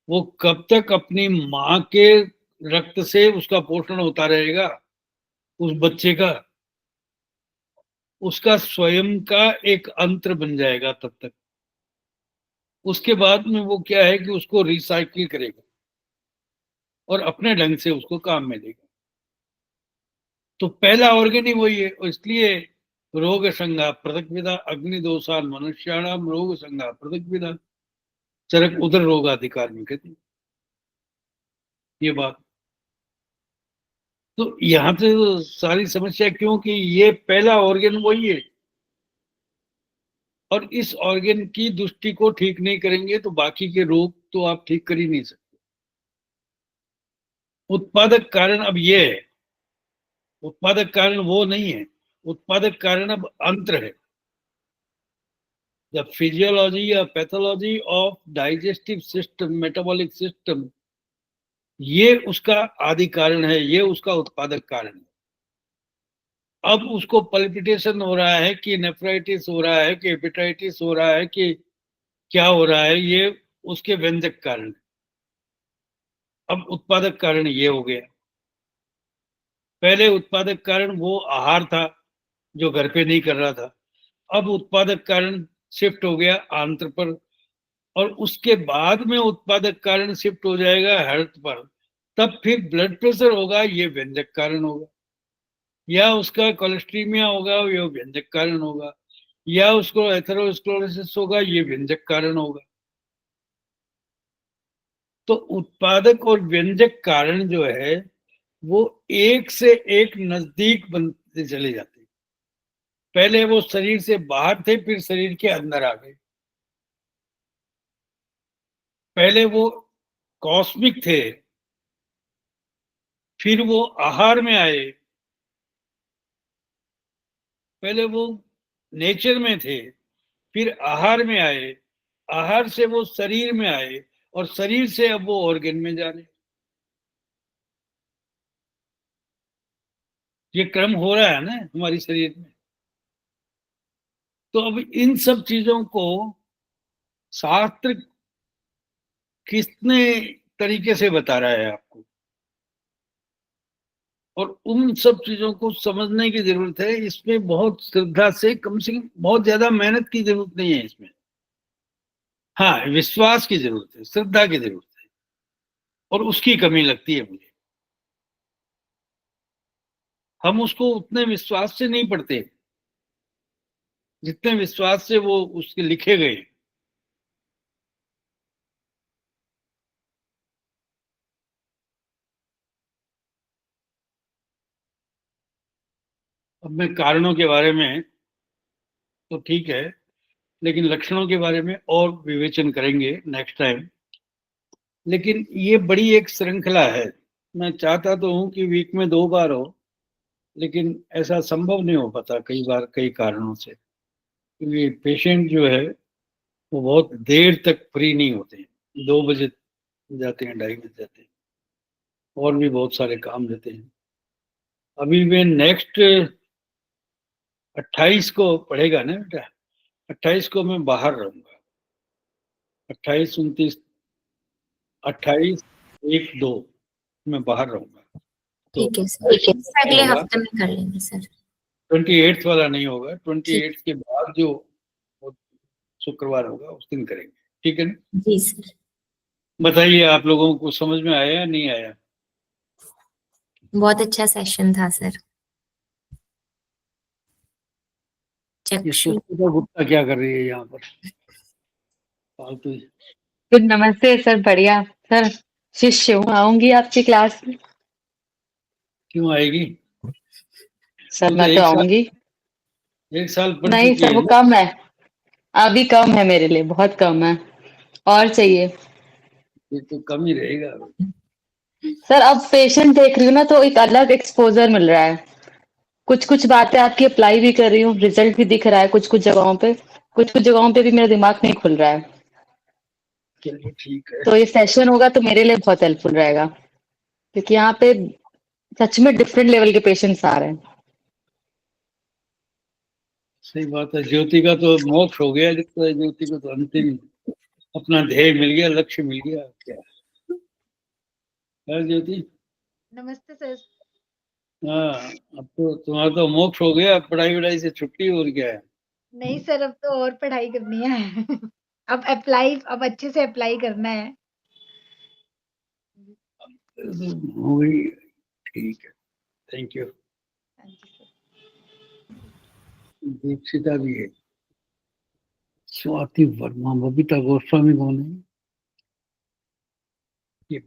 वो कब तक अपनी माँ के रक्त से उसका पोषण होता रहेगा उस बच्चे का, उसका स्वयं का एक अंतर बन जाएगा तब तक। उसके बाद में वो क्या है कि उसको रिसाइकिल करेगा और अपने ढंग से उसको काम में लेगा। तो पहला ऑर्गन ही वही है, और इसलिए रोग संज्ञा पृथक विदा अग्नि दोषान मनुष्याणाम रोग संज्ञा पृथक विदा चरक उदर रोगाधिकार में कहती ये बात। तो यहाँ पे तो सारी समस्या, क्योंकि ये पहला ऑर्गन वही है, और इस ऑर्गन की दृष्टि को ठीक नहीं करेंगे तो बाकी के रोग तो आप ठीक कर ही नहीं सकते। उत्पादक कारण अब ये है, उत्पादक कारण वो नहीं है, उत्पादक कारण अब अंतर है। द फिजियोलॉजी या pathology of digestive system, metabolic system, ये उसका आदि कारण है, ये उसका उत्पादक कारण है। अब उसको पल्पिटेशन हो रहा है कि नेफ्राइटिस हो रहा है कि हेपेटाइटिस हो रहा है कि क्या हो रहा है, ये उसके व्यंजक कारण है। अब उत्पादक कारण ये हो गया। पहले उत्पादक कारण वो आहार था जो घर पे नहीं कर रहा था, अब उत्पादक कारण शिफ्ट हो गया आंत्र पर, और उसके बाद में उत्पादक कारण शिफ्ट हो जाएगा हेल्थ पर। तब फिर ब्लड प्रेशर होगा, ये व्यंजक कारण होगा, या उसका कोलेस्ट्रीमिया होगा, ये व्यंजक कारण होगा, या उसको एथेरोस्क्लेरोसिस होगा, ये व्यंजक कारण होगा। तो उत्पादक और व्यंजक कारण जो है वो एक से एक नजदीक बनते चले जाते। पहले वो शरीर से बाहर थे, फिर शरीर के अंदर आ गए। पहले वो कॉस्मिक थे, फिर वो आहार में आए। पहले वो नेचर में थे, फिर आहार में आए, आहार से वो शरीर में आए, और शरीर से अब वो ऑर्गन में जा रहे। ये क्रम हो रहा है ना हमारी शरीर में। तो अब इन सब चीजों को शास्त्र कितने तरीके से बता रहा है आपको, और उन सब चीजों को समझने की जरूरत है। इसमें बहुत श्रद्धा से, कम से कम बहुत ज्यादा मेहनत की जरूरत नहीं है इसमें। हाँ, विश्वास की जरूरत है, श्रद्धा की जरूरत है, और उसकी कमी लगती है मुझे। हम उसको उतने विश्वास से नहीं पढ़ते जितने विश्वास से वो उसके लिखे गए। अब मैं कारणों के बारे में तो ठीक है, लेकिन लक्षणों के बारे में और विवेचन करेंगे नेक्स्ट टाइम। लेकिन ये बड़ी एक श्रृंखला है। मैं चाहता तो हूं कि वीक में 2 बार हो, लेकिन ऐसा संभव नहीं हो पाता कई बार, कई कारणों से। क्योंकि पेशेंट जो है वो बहुत देर तक फ्री नहीं होते हैं, 2 बजे जाते हैं, 2:30 बजे जाते हैं, और भी बहुत सारे काम रहते हैं। अभी मैं नेक्स्ट 28 को पढ़ेगा ना बेटा, 28 को मैं बाहर रहूंगा। 28, 29, 28, 1, 2 मैं बाहर रहूंगा। तो ठीक है सर, अगले होगा हफ्ते में कर लेंगे सर। 28 वाला नहीं होगा, ठीक 28 के बाद जो शुक्रवार होगा उस दिन करेंगे। ठीक है ना? जी सर। बताइए, आप लोगों को समझ में आया या नहीं आया? बहुत अच्छा सेशन था सर। ये चक्षु सुष्मिता गुप्ता क्या कर रही है यहाँ पर फालतू? गुड नमस्ते सर, बढ़िया सर, शिष्य हूँ, आऊंगी आपकी क्लास में। क्यों आएगी? सर तू तो मैं तो आऊंगी। 1 साल पढ़ नहीं चुकी सर, है वो ना? कम है, अभी कम है मेरे लिए, बहुत कम है, और चाहिए। ये तो कम ही रहेगा। सर अब पेशेंट देख रही हूँ ना, तो एक अलग एक्सपोजर मिल रहा है। कुछ कुछ बातें आपकी अप्लाई भी कर रही हूँ, रिजल्ट भी दिख रहा है कुछ कुछ जगहों पे, कुछ कुछ जगहों पे भी मेरा दिमाग नहीं खुल रहा है। चलिए ठीक है। तो ये सेशन होगा तो मेरे लिए बहुत हेल्पफुल रहेगा, क्योंकि यहाँ पे सच में डिफरेंट लेवल के पेशेंट्स आ रहे हैं। सही बात है। ज्योति का तो मोक्ष हो गया, लगता है ज्योति को तो अंतिम अपना ध्येय मिल गया, लक्ष्य मिल गया। क्या है ज्योति? नमस्ते सर। हाँ, अब तो तुम्हारा तो मोक्ष हो गया, पढ़ाई वढ़ाई से छुट्टी, और क्या है। नहीं सर, अब तो और पढ़ाई करनी है। अब अच्छे से अप्लाई करना है। हो गई, ठीक है, थैंक यू। हाँ जी सर। दीक्षिता भी है, स्वाति वर्मा, बबीता गोस्वामी कौन है? ये